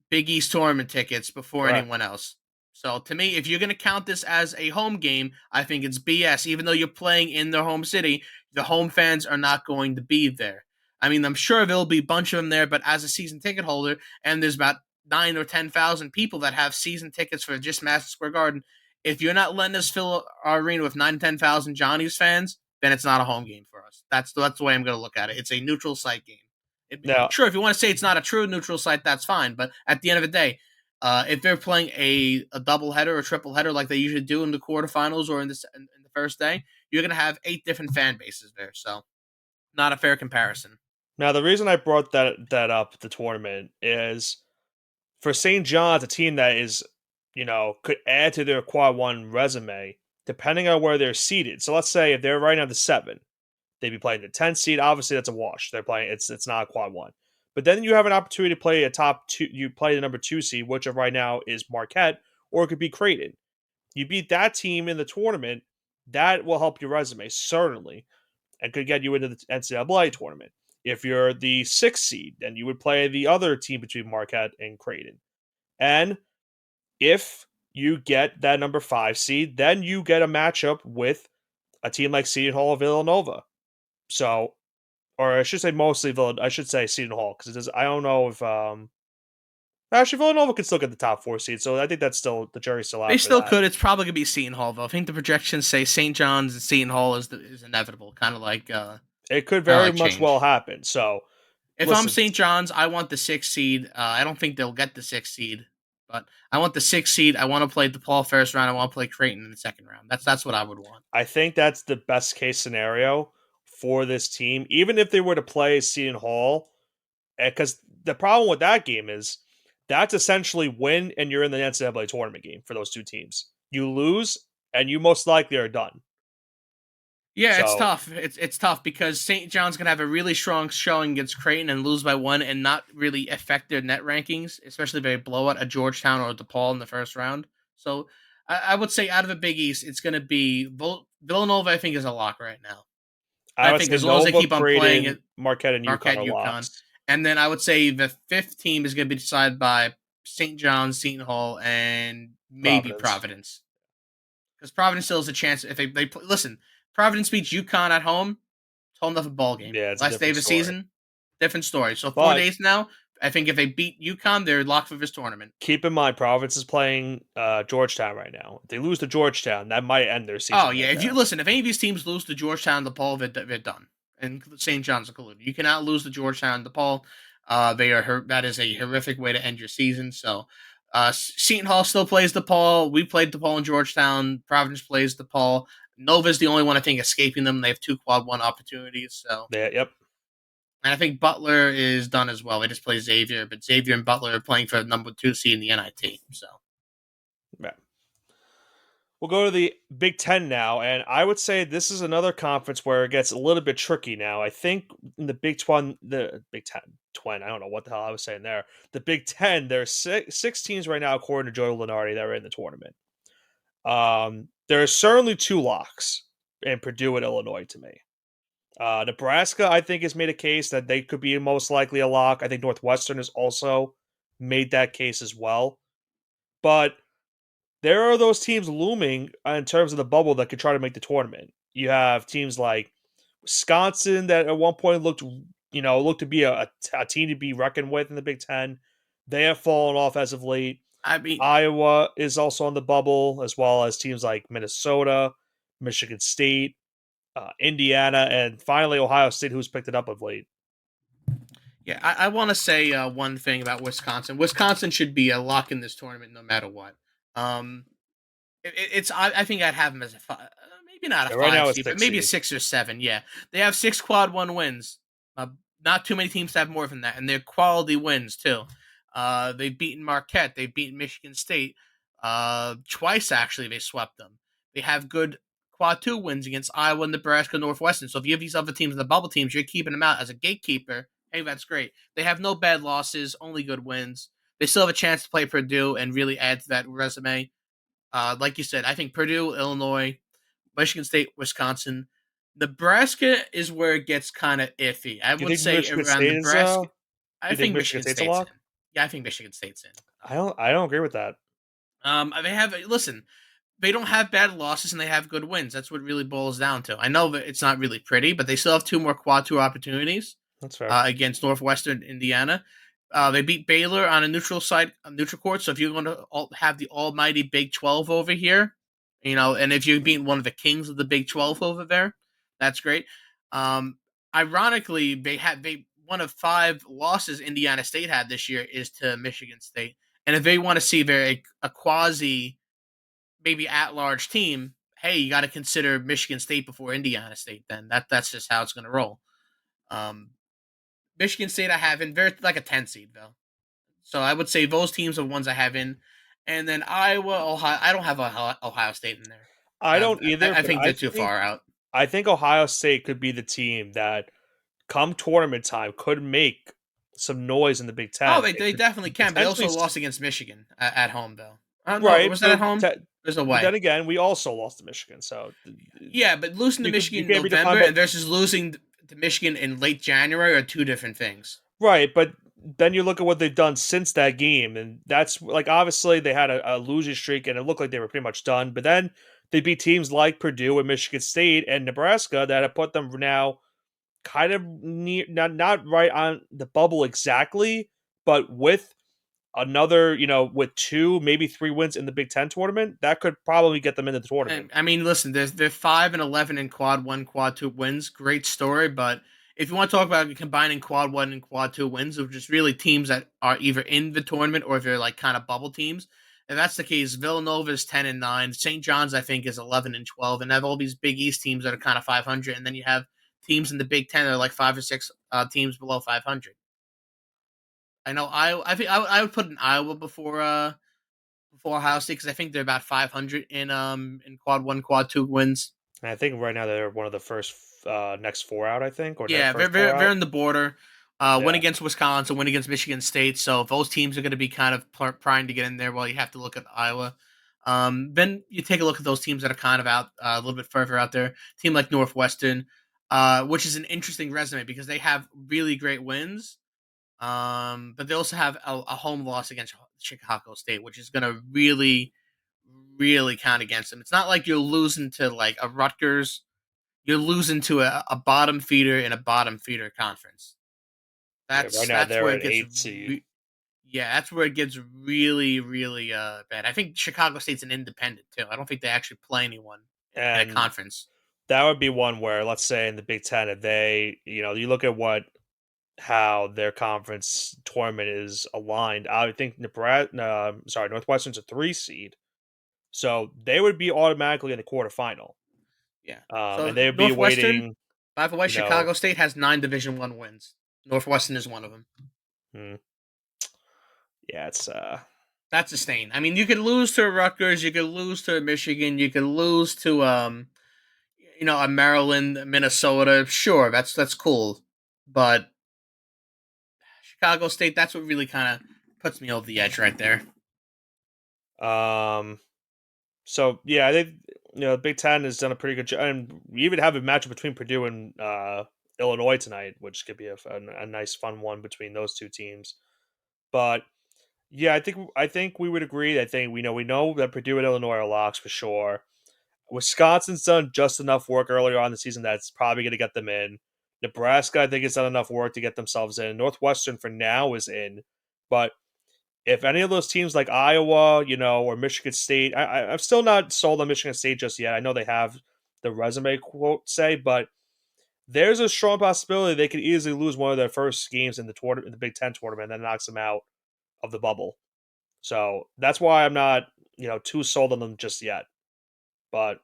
Big East tournament tickets before anyone else. So to me, if you're going to count this as a home game, I think it's BS. Even though you're playing in their home city, the home fans are not going to be there. I mean, I'm sure there'll be a bunch of them there, but as a season ticket holder, and there's about 9 or 10,000 people that have season tickets for just Madison Square Garden, if you're not letting us fill our arena with 9 or 10,000 Johnny's fans, then it's not a home game for us. That's the way I'm going to look at it. It's a neutral site game. Now, Sure, if you want to say it's not a true neutral site, that's fine. But at the end of the day, if they're playing a double header or triple header like they usually do in the quarterfinals or in the first day, you're going to have 8 different fan bases there. So not a fair comparison. now the reason I brought that up the tournament is for St. John's, a team that is, could add to their quad one resume depending on where they're seated. So let's say if they're right now the 7, they'd be playing the 10th seed. Obviously, that's a wash. They're playing it's not a quad one. But then you have an opportunity to play a top 2. You play the number 2 seed, which of right now is Marquette, or it could be Creighton. You beat that team in the tournament, that will help your resume certainly, and could get you into the NCAA tournament. If you're the 6th seed, then you would play the other team between Marquette and Creighton. And if you get that number 5 seed, then you get a matchup with a team like Seton Hall or Villanova. So, or I should say mostly Villanova. I should say Seton Hall because it does. I don't know if actually Villanova could still get the top 4 seed. So I think that's still the jury's still They out for still that. could. It's probably gonna be Seton Hall though. I think the projections say St. John's and Seton Hall is inevitable, It could kind of very like much well change. happen. So If I'm listen, St. John's, I want the 6th seed. I don't think they'll get the 6th seed, but I want the 6th seed. I want to play DePaul first round. I want to play Creighton in the second round. That's what I would want. I think that's the best case scenario for this team, even if they were to play Seton Hall. Because the problem with that game is that's essentially win and you're in the NCAA tournament game for those two teams. You lose and you most likely are done. Yeah, it's So tough. It's tough because St. John's gonna have a really strong showing against Creighton and lose by 1 and not really affect their net rankings, especially if they blow out a Georgetown or a DePaul in the first round. So I would say out of the Big East, it's gonna be Villanova. I think is a lock right now. I I would think say as long as they Nova, keep on playing Creighton, it, Marquette, and UConn Marquette, are UConn, locks. and then I would say the 5th team is gonna be decided by St. John's, Seton Hall, and maybe Providence. Providence because Providence still has a chance if listen. Providence beats UConn at home. Told enough a ball game. Yeah, it's a Last day different of the story. season, different story. So four But days now, I think if they beat UConn, they're locked for this tournament. keep in mind, Providence is playing Georgetown right now. If they lose to Georgetown, that might end their Oh season yeah, right if you there. listen, if any of these teams lose to Georgetown, DePaul, they're done, and St. John's included. You cannot lose to Georgetown, DePaul. They are that is a horrific way to end your season. So, Seton Hall still plays DePaul. We played DePaul in Georgetown. Providence plays DePaul. Nova's the only one I think escaping them. They have 2 quad 1 opportunities. So, Yeah, yep. and I think Butler is done as well. They just play Xavier, but Xavier and Butler are playing for the number 2 seed in the NIT. So Yeah. We'll go to the Big Ten now, and I would say this is another conference where it gets a little bit tricky now. I think in the Big Ten, I don't know what the hell I was saying there. The Big Ten, there's six teams right now, according to Joe Lenardi, that are in the tournament. There are certainly 2 locks in Purdue and Illinois to me. Nebraska, I think, has made a case that they could be most likely a lock. I think Northwestern has also made that case as well. But there are those teams looming in terms of the bubble that could try to make the tournament. You have teams like Wisconsin that at one point looked to be a team to be reckoned with in the Big Ten. They have fallen off as of late. I mean, Iowa is also on the bubble, as well as teams like Minnesota, Michigan State, Indiana, and finally Ohio State, who's picked it up of late. yeah, I want to say one thing about Wisconsin. Wisconsin should be a lock in this tournament no matter what. Um, it's I think I'd have them as maybe not a Yeah, right five now it's seed, but six maybe a seed. 6 or 7. Yeah, they have 6 quad 1 wins. Not too many teams have more than that, and they're quality wins too. They've beaten Marquette. They've beaten Michigan State. Twice actually, they swept them. They have good quad 2 wins against Iowa, Nebraska, Northwestern. So if you have these other teams in the bubble teams, you're keeping them out as a gatekeeper. Hey, that's great. They have no bad losses, only good wins. They still have a chance to play Purdue and really add to that resume. Like you said, I think Purdue, Illinois, Michigan State, Wisconsin. Nebraska is where it gets kind of iffy. I Do you would think say Michigan around State is? Nebraska. Do I you think think Michigan Michigan State's a State's in. lock? Yeah, I think Michigan State's in. I don't. I don't agree with that. They have listen. They don't have bad losses and they have good wins. That's what it really boils down to. I know that it's not really pretty, but they still have 2 more quad 2 opportunities That's fair. against Northwestern Indiana. They beat Baylor on a neutral site, a neutral court. So if you're going to have the almighty Big 12 over here, and if you beat one of the kings of the Big 12 over there, That's great. Um, Ironically, they one of 5 losses Indiana State had this year is to Michigan State, and if they want to see a quasi maybe at large team, hey, you got to consider Michigan State before Indiana State. Then that's just how it's going to roll. Um, Michigan State I have in very like a 10 seed though, so I would say those teams are ones I have in, and then Iowa, Ohio. I don't have Ohio State in there. I don't either, I but think they're too far out. I think Ohio State could be the team that come tournament time could make some noise in the Big Oh, Ten. They they could definitely can, but they potentially also lost against Michigan at home, though. No, right, was that at home? There's a but then way. again, we also lost to Michigan, so Yeah, but losing to Michigan you in can't be November defined by and versus losing to Michigan in late January are two different things. right, but then you look at what they've done since that game, and that's like obviously they had a losing streak, and it looked like they were pretty much done. But then they beat teams like Purdue and Michigan State and Nebraska that have put them now kind of near, not right on the bubble exactly, but with another, with 2, maybe 3 wins in the Big Ten tournament, that could probably get them into the tournament. I mean, listen, they're 5-11 in quad one, quad two wins. Great story, but if you want to talk about combining quad one and quad two wins, which is really teams that are either in the tournament or if they're like kind of bubble teams, if that's the case, Villanova is 10-9. St. John's, I think, is 11-12, and they have all these Big East teams that are kind of 500, and then you have teams in the Big Ten that are like 5 or 6 teams below 500. I know I think I would put an Iowa before Ohio State because I think they're about 500 in quad one, quad two wins. And I think right now they're one of the first next 4 out, I think, or Yeah, first 4 they're out. in the border. Win Yeah. against Wisconsin, win against Michigan State. So those teams are going to be kind of primed to get in there. Well, you have to look at Iowa. Then you take a look at those teams that are kind of out a little bit further out there. Team like Northwestern, which is an interesting resume because they have really great wins. But they also have a home loss against Chicago State, which is going to really, really count against them. It's not like you're losing to like a Rutgers. You're losing to a bottom feeder in a bottom feeder conference. Yeah, right now That's they're where an it gets. 8 seed. Yeah, that's where it gets really, really bad. I think Chicago State's an independent too. I don't think they actually play anyone in a And conference. that would be one where, let's say in the Big Ten, if they, you look at how their conference tournament is aligned, I would think Northwestern's a 3 seed, so they would be automatically in the quarterfinal, Yeah. and So they would be Northwestern, waiting, by the way, you know, Chicago State has 9 Division 1 wins. Northwestern is one of them. hmm, yeah, it's That's a stain. I mean, you could lose to Rutgers, you could lose to Michigan, you could lose to a Maryland, Minnesota. Sure, that's cool, but Chicago State, that's what really kind of puts me over the edge right there. um. So yeah, I think Big Ten has done a pretty good job, and we even have a matchup between Purdue and Illinois tonight, which could be a nice, fun one between those two teams. But yeah, I think we would agree. I think we know that Purdue and Illinois are locks for sure. Wisconsin's done just enough work earlier on in the season that's probably going to get them in. Nebraska, I think, has done enough work to get themselves in. Northwestern, for now, is in, but if any of those teams like Iowa, or Michigan State, I'm still not sold on Michigan State just yet. I know they have the resume quote say, but there's a strong possibility they could easily lose one of their first games in the tournament, in the Big Ten tournament, and that knocks them out of the bubble. So that's why I'm not, too sold on them just yet. But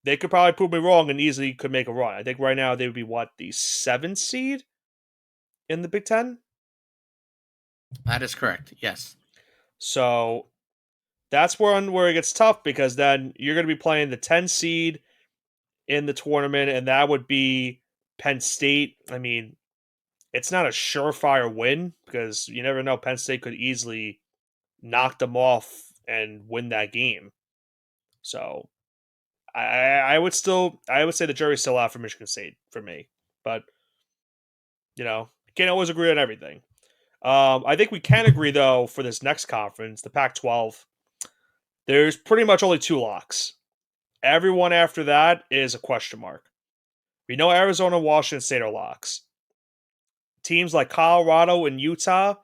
they could probably prove me wrong and easily could make a run. I think right now they would be the 7th seed in the Big Ten. That is correct. Yes. So that's where it gets tough because then you're going to be playing the 10 seed in the tournament, and that would be Penn State. I mean, it's not a surefire win because you never know. Penn State could easily knock them off and win that game. So I would say the jury's still out for Michigan State for me, but can't always agree on everything. I think we can agree though for this next conference, the Pac-12. There's pretty much only 2 locks. Everyone after that is a question mark. We know Arizona and Washington State are locks. Teams like Colorado and Utah,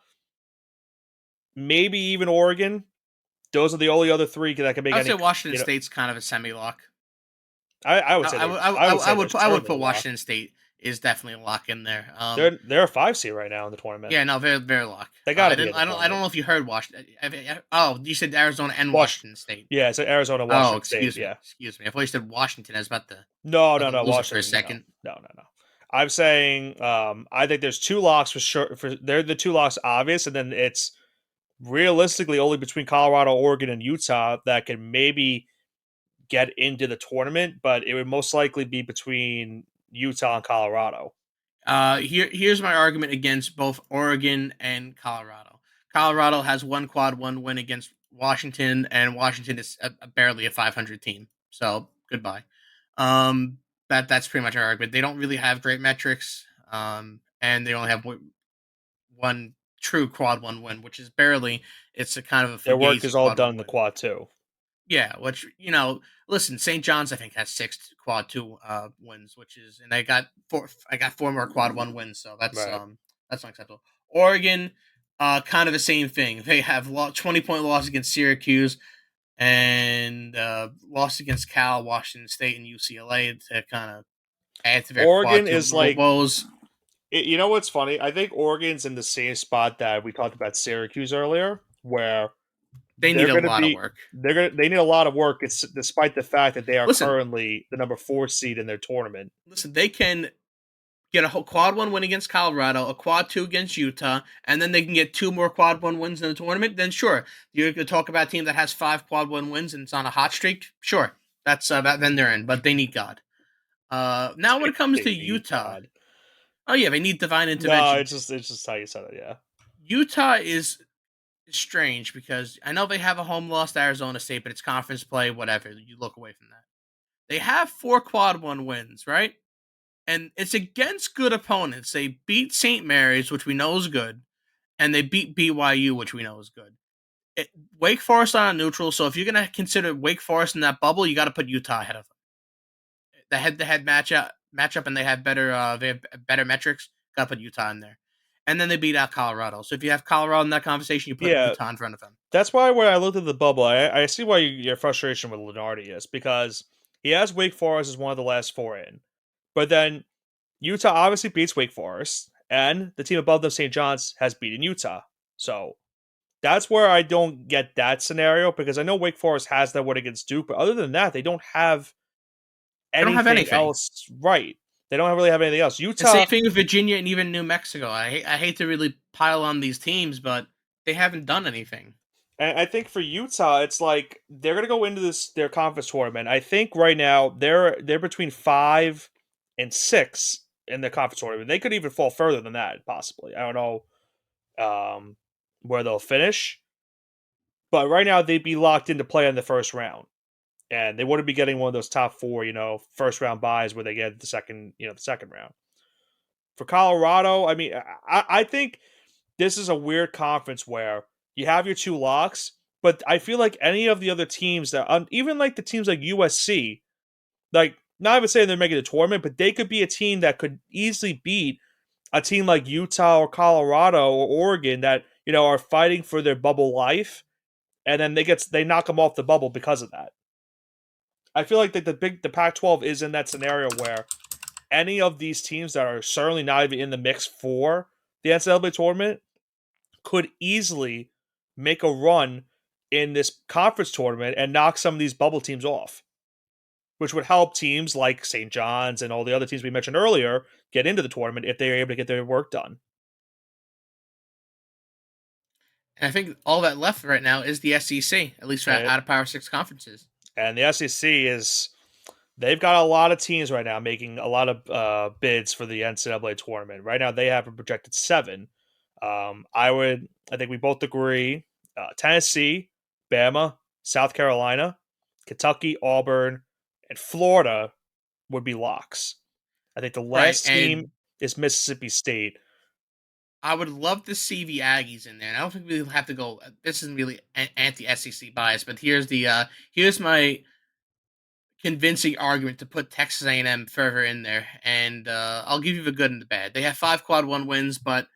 maybe even Oregon, those are the only other 3 that can make I would any. say Washington State's kind of a semi lock. I would say I, they're. I, I I, would I say they're would I would certainly a put lock. Washington State is definitely a lock in there. They're a 5 seed right now in the tournament. Yeah, no, very lock. They got I to be didn't. in the I don't tournament. know if you heard Washington. Oh, you said Arizona and Wash. Washington State. Yeah, it's Arizona, Oh, Washington State. Yeah. excuse me. I thought you said Washington. I was No, about no, to no. lose it for a Washington. No, second. no, no, no. I'm saying I think there's two locks for sure. For they're the two locks obvious, and then it's realistically only between Colorado, Oregon, and Utah that can maybe get into the tournament, but it would most likely be between Utah and Colorado. Here's my argument against both Oregon and Colorado. Colorado has one quad one win against Washington, and Washington is barely a 500 team. So goodbye. Um, that's pretty much our argument. They don't really have great metrics, and they only have one true quad one win, which is barely. It's a kind of a Their work fugazi is all quad done one in the win. quad too. Yeah, which listen, St. John's I think has six quad two wins, which is, and I got four. I got four more quad one wins, so Right. that's unacceptable. Oregon, kind of the same thing. They have 20-point loss against Syracuse and lost against Cal, Washington State, and UCLA to kind of add to their quad Oregon two is like woes. you know what's funny? I think Oregon's in the same spot that we talked about Syracuse earlier, where They need they're a going to lot of be work. they need a lot of work. It's despite the fact that they are Listen, currently the number 4 seed in their tournament. listen, they can get a whole quad one win against Colorado, a quad two against Utah, and then they can get two more quad one wins in the tournament, then sure, you could talk about a team that has five quad one wins and it's on a hot streak. Sure, that's then they're in, but they need God. Now when it comes to They need Utah, God. oh yeah, they need divine No, intervention. it's just how you said it. Yeah. Utah is strange because I know they have a home loss to Arizona State, but it's conference play, whatever. You look away from that. They have four quad one wins, right? And it's against good opponents. They beat St. Mary's, which we know is good, and they beat BYU, which we know is good. Wake Forest on a neutral, so if you're gonna consider Wake Forest in that bubble, you got to put Utah ahead of them. The head-to-head matchup, and they have better metrics. Got to put Utah in there, and then they beat out Colorado. So if you have Colorado in that conversation, you put Yeah, Utah in front of them. that's why when I looked at the bubble, I see why your frustration with Lenardi is because he has Wake Forest as one of the last 4 in, but then Utah obviously beats Wake Forest, and the team above them, St. John's, has beaten Utah. So that's where I don't get that scenario because I know Wake Forest has that win against Duke, but other than that, they don't have They don't have anything anything. else right. They don't really have anything else. And same Utah, thing with Virginia and even New Mexico. I hate to really pile on these teams, but they haven't done anything. and I think for Utah, it's like they're gonna go into this their conference tournament. I think right now they're between 5 and 6 in the conference tournament. They could even fall further than that, possibly. I don't know where they'll finish, but right now they'd be locked into play in the first round, and they wouldn't be getting one of those top 4, first round buys where they get the second round. For Colorado, I mean, I think this is a weird conference where you have your two locks, but I feel like any of the other teams even like the teams like USC, like not even saying they're making the tournament, but they could be a team that could easily beat a team like Utah or Colorado or Oregon that are fighting for their bubble life, and then they knock them off the bubble because of that. I feel like the Pac-12 is in that scenario where any of these teams that are certainly not even in the mix for the NCAA tournament could easily make a run in this conference tournament and knock some of these bubble teams off, which would help teams like St. John's and all the other teams we mentioned earlier get into the tournament if they are able to get their work done. And I think all that left right now is the SEC, at least for And, out of Power Six conferences. and the SEC they've got a lot of teams right now making a lot of bids for the NCAA tournament. Right now, they have a projected 7. I think we both agree Tennessee, Bama, South Carolina, Kentucky, Auburn, and Florida would be locks. I think the Right, last team and is Mississippi State. I would love to see the Aggies in there. And I don't think we have to go. This isn't really anti SEC bias, but here's my convincing argument to put Texas A&M further in there, and I'll give you the good and the bad. They have five quad one wins, but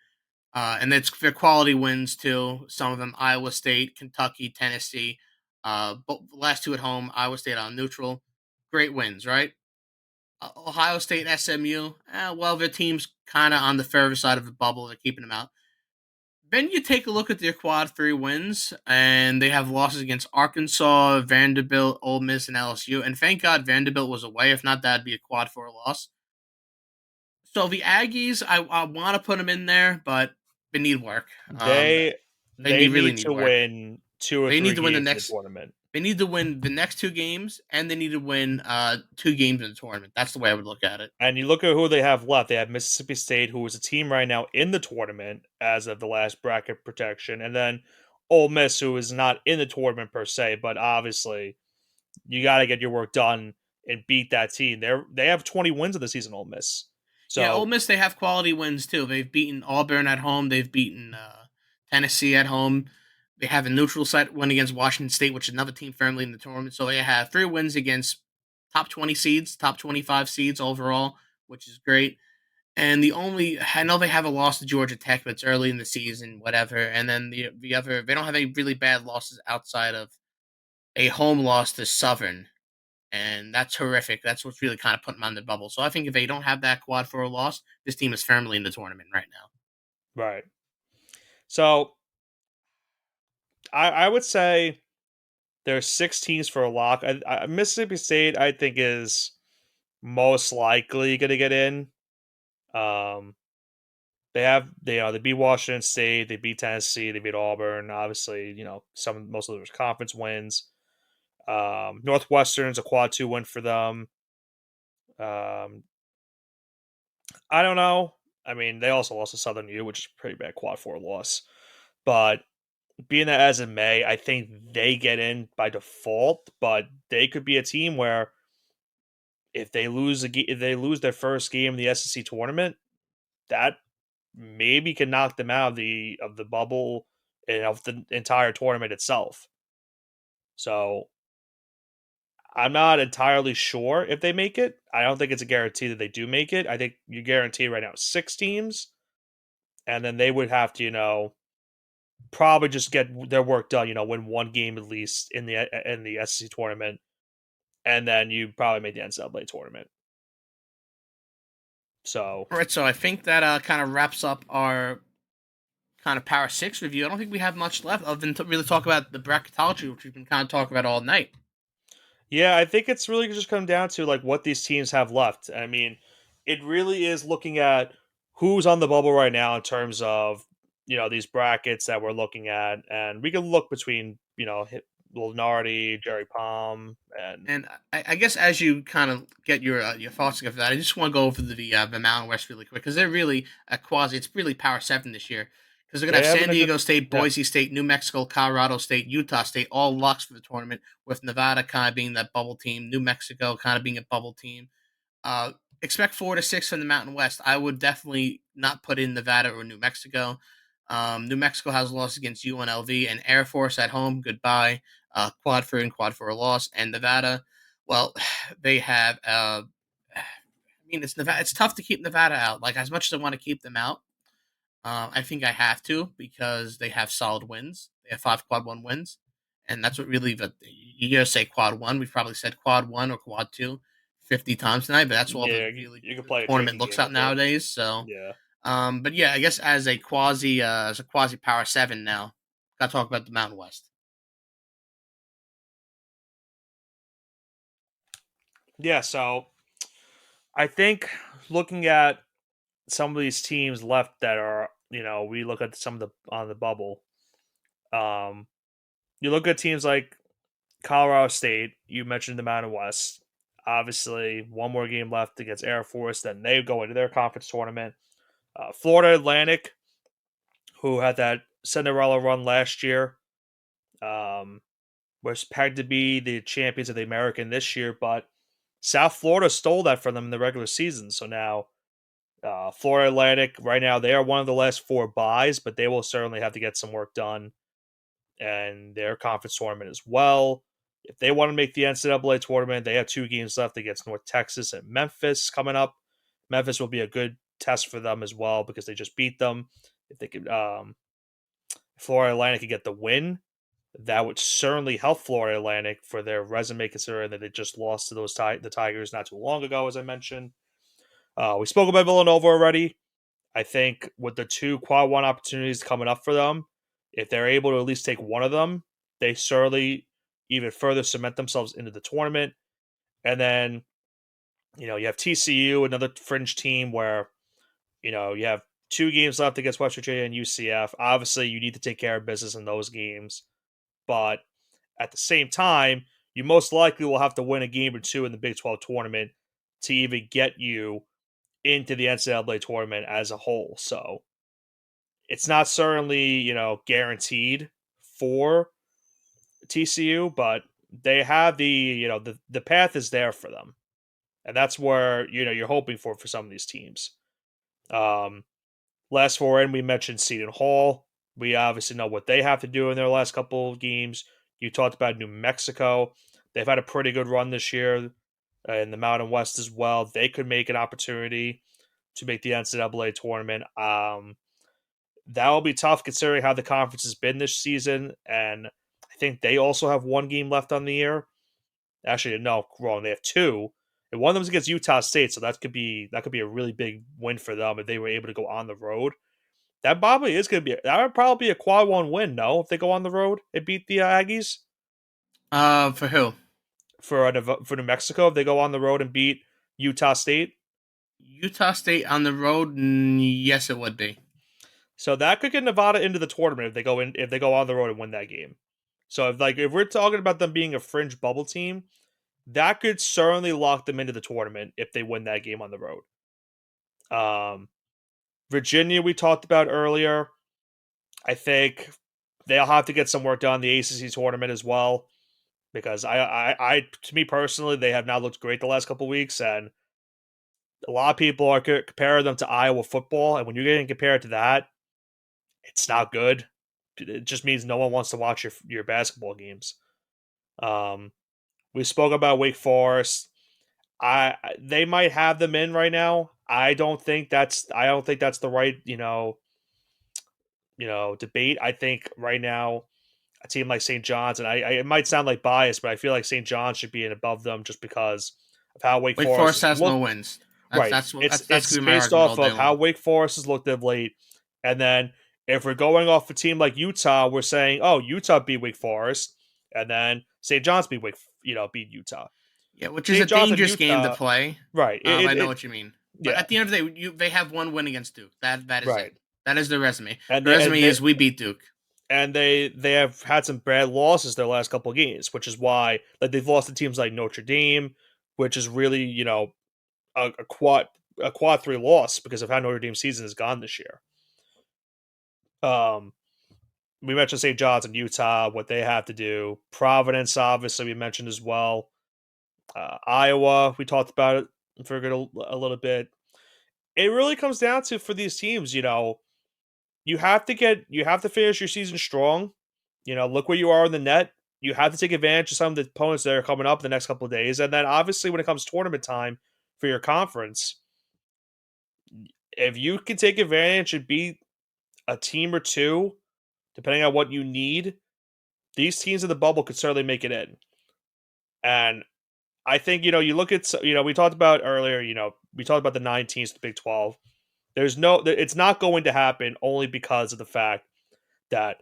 and they're quality wins too. Some of them Iowa State, Kentucky, Tennessee. But the last two at home, Iowa State on neutral. great wins, right? Ohio State, SMU. Well, their team's kind of on the further side of the bubble. They're keeping them out. Then you take a look at their quad three wins, and they have losses against Arkansas, Vanderbilt, Ole Miss, and LSU. And thank God Vanderbilt was away. If not, that'd be a quad four loss. So the Aggies, I want to put them in there, but they need work. They They they need really need need to work. win 2 or They 3 need to win the games in the next. tournament. They need to win the next two games, and they need to win 2 games in the tournament. That's the way I would look at it. And you look at who they have left. They have Mississippi State, who is a team right now in the tournament as of the last bracket protection, and then Ole Miss, who is not in the tournament per se, but obviously you got to get your work done and beat that team. They have 20 wins of the season, Ole Miss. Yeah, Ole So Miss, they have quality wins too. They've beaten Auburn at home. They've beaten Tennessee at home. They have a neutral site win against Washington State, which is another team firmly in the tournament. So they have 3 wins against top 20 seeds, top 25 seeds overall, which is great. And the only I know they have a loss to Georgia Tech, but it's early in the season, whatever. And then the other they don't have any really bad losses outside of a home loss to Southern, and that's horrific. That's what's really kind of putting them on the bubble. So I think if they don't have that quad for a loss, this team is firmly in the tournament right now. right. So I would say there's 6 teams for a lock. Mississippi State, I think, is most likely going to get in. Um, they beat Washington State, they beat Tennessee, they beat Auburn. Obviously, most of those conference wins. Northwestern's a quad 2 win for them. Um, I don't know. I mean, they also lost to Southern U, which is a pretty bad quad 4 loss. But being that as in May, I think they get in by default. But they could be a team where if they lose their first game in the SEC tournament, that maybe can knock them out of the bubble and of the entire tournament itself. So I'm not entirely sure if they make it. I don't think it's a guarantee that they do make it. I think you guarantee right now 6 teams, and then they would have to, probably just get their work done. Win one game at least in the SEC tournament, and then you probably make the NCAA tournament. So All right, so I think that kind of wraps up our kind of Power Six review. I don't think we have much left other than to really talk about the bracketology, which we've been kind of talking about all night. yeah, I think it's really just come down to like what these teams have left. I mean, it really is looking at who's on the bubble right now in terms of these brackets that we're looking at, and we can look between Lenardi, Jerry Palm, and And I guess as you kind of get your thoughts of that, I just want to go over the Mountain West really quick because they're really a quasi. It's really Power Seven this year because they're gonna they have having San a good Diego State, yeah. Boise State, New Mexico, Colorado State, Utah State, all locks for the tournament. With Nevada kind of being that bubble team, New Mexico kind of being a bubble team. Uh, expect 4 to 6 from the Mountain West. I would definitely not put in Nevada or New Mexico. New Mexico has a loss against UNLV and Air Force at home. Goodbye. Quad for and quad for a loss. And Nevada, well, they have. I mean, it's Nevada. It's tough to keep Nevada out. Like as much as I want to keep them out, I think I have to because they have solid wins. They have 5 quad 1 wins, and that's what really. But you gotta say quad one. We've probably said quad one or quad two 50 times tonight, but that's all the Yeah, really you can the play a tournament drinking looks game out with it. nowadays. So, Yeah. but yeah, I guess as a quasi power seven now, got to talk about the Mountain West. Yeah, so I think looking at some of these teams left that are, we look at some of the on the bubble. Um, you look at teams like Colorado State. You mentioned the Mountain West. Obviously, one more game left against Air Force. Then they go into their conference tournament. Florida Atlantic, who had that Cinderella run last year, um, was pegged to be the champions of the American this year, but South Florida stole that from them in the regular season. So now Florida Atlantic, right now, they are one of the last 4 buys, but they will certainly have to get some work done and their conference tournament as well. If they want to make the NCAA tournament, they have 2 games left against North Texas and Memphis coming up. Memphis will be a good test for them as well because they just beat them. If they could, Florida Atlantic could get the win, That would certainly help Florida Atlantic for their resume, considering that they just lost to the Tigers not too long ago, as I mentioned. We spoke about Villanova already. I think with the two quad one opportunities coming up for them, if they're able to at least take one of them, they certainly even further cement themselves into the tournament. And then, you have TCU, another fringe team where, you have 2 games left against West Virginia and UCF. Obviously, you need to take care of business in those games. But at the same time, you most likely will have to win a game or two in the Big 12 tournament to even get you into the NCAA tournament as a whole. So it's not certainly, guaranteed for TCU, but they have the path is there for them. And that's where, you're hoping for some of these teams. Um, Last four in, we mentioned Seton Hall. We obviously know what they have to do in their last couple of games. You talked about New Mexico. They've had a pretty good run this year in the Mountain West as well. They could make an opportunity to make the NCAA tournament. That will be tough considering how the conference has been this season. And I think they also have 1 game left on the year. Actually, no, wrong. They have 2. And one of them is against Utah State, so that could be a really big win for them if they were able to go on the road. That would probably be a quad one win. No, if they go on the road and beat the Aggies For who? for New Mexico, if they go on the road and beat Utah State. Utah State on the road? Yes, it would be. So that could get Nevada into the tournament if they go on the road and win that game. So if we're talking about them being a fringe bubble team, that could certainly lock them into the tournament if they win that game on the road. Virginia, we talked about earlier. I think they'll have to get some work done in the ACC tournament as well, because to me personally, they have not looked great the last couple weeks, and a lot of people are comparing them to Iowa football, and when you're getting compared to that, it's not good. It just means no one wants to watch your basketball games. Um, we spoke about Wake Forest. They might have them in right now. I don't think that's the right debate. I think right now a team like St. John's, and it might sound like bias, but I feel like St. John's should be in above them just because of how Wake Wake Forest Forest has has no looked. wins. That's Right. that's what It's that's it's gonna be my based argument all off day of how long. Wake Forest has looked of late, and then if we're going off a team like Utah, we're saying, oh, Utah beat Wake Forest, and then St. John's beat Utah. Yeah, which is a St. John's and dangerous game to Utah, play. right? I know what you mean. But Yeah, at the end of the day, they have one win against Duke. That is it. right. That is their resume. And The they and resume they is we beat Duke. and they have had some bad losses their last couple of games, which is why they've lost to teams like Notre Dame, which is really a quad 3 loss because of how Notre Dame's season has gone this year. Um, we mentioned St. John's and Utah, what they have to do. Providence, obviously, we mentioned as well. Iowa, we talked about it for a little bit. It really comes down to for these teams, you have to finish your season strong. Look where you are in the net. You have to take advantage of some of the opponents that are coming up the next couple of days, and then obviously when it comes tournament time for your conference, if you can take advantage and beat a team or two, depending on what you need, these teams in the bubble could certainly make it in. And I think you look at we talked about earlier. We talked about the 9 teams to the Big 12. It's not going to happen only because of the fact that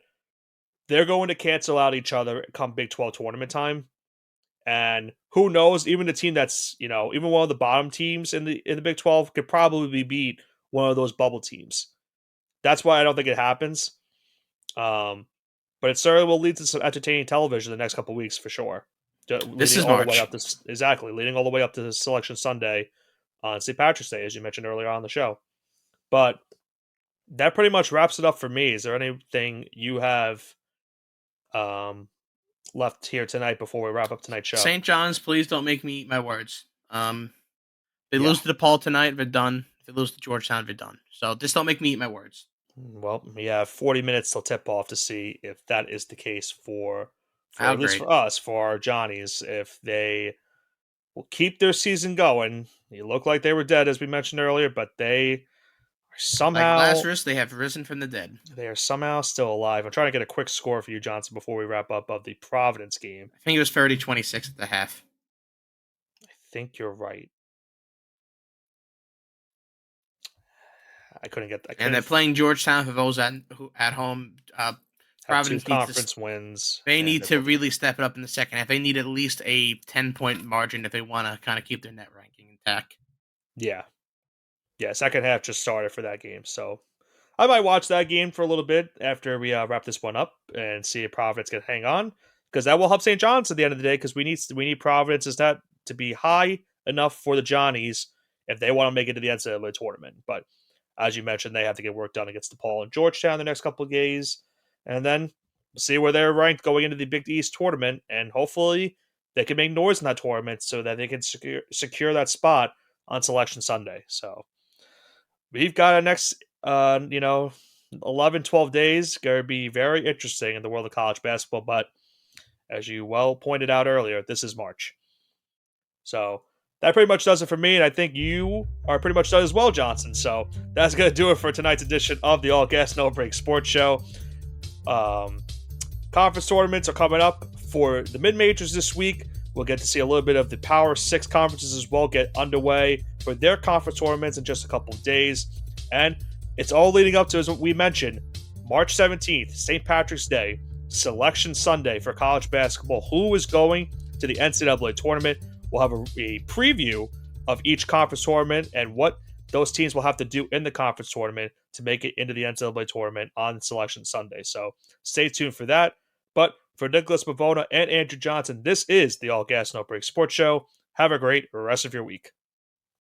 they're going to cancel out each other come Big 12 tournament time. And who knows, even the team that's, even one of the bottom teams in the Big 12 could probably beat one of those bubble teams. That's why I don't think it happens. Um, but it certainly will lead to some entertaining television the next couple of weeks for sure. This Leading is all the way March. up to exactly leading all the way up to Selection Sunday on St. Patrick's Day, as you mentioned earlier on the show. But that pretty much wraps it up for me. Is there anything you have um, left here tonight before we wrap up tonight's show? St. John's, please don't make me eat my words. They Yeah. lose to DePaul tonight, they're done. If they lose to Georgetown, they're done. So just don't make me eat my words. Well, we have 40 minutes till tip off to see if that is the case for How at least great. for us, for our Johnnies, if they will keep their season going. They look like they were dead, as we mentioned earlier, but they Like Somehow Lazarus, they have risen from the dead. they are somehow still alive. I'm trying to get a quick score for you, Johnson, before we wrap up of the Providence game. I think it was 30-26 at the half. I think you're right. I And they're couldn't playing Georgetown for those at home. have two Providence needs to conference wins, they and need they're to both. really step it up in the second half. They need at least a 10-point margin if they want to kind of keep their net ranking intact. Yeah, yeah. Second half just started for that game, so I might watch that game for a little bit after we wrap this one up and see if Providence can hang on, because that will help St. John's at the end of the day. Because we need Providence's net to be high enough for the Johnnies if they want to make it to the NCAA tournament. But as you mentioned, they have to get work done against DePaul and Georgetown the next couple of days, and then see where they're ranked going into the Big East tournament, and hopefully they can make noise in that tournament so that they can secure that spot on Selection Sunday. So we've got a next, 11, 12 days. Going to be very interesting in the world of college basketball. But as you well pointed out earlier, this is March. So that pretty much does it for me. And I think you are pretty much done as well, Johnson. So that's going to do it for tonight's edition of the All Gas No Break Sports Show. Conference tournaments are coming up for the mid-majors this week. We'll get to see a little bit of the Power 6 conferences as well get underway for their conference tournaments in just a couple of days. And it's all leading up to, as we mentioned, March 17th, St. Patrick's Day, Selection Sunday for college basketball. Who is going to the NCAA tournament? We'll have a preview of each conference tournament and what those teams will have to do in the conference tournament to make it into the NCAA tournament on Selection Sunday. So stay tuned for that. But for Nicholas Pavona and Andrew Johnson, this is the All Gas No Break Sports Show. Have a great rest of your week.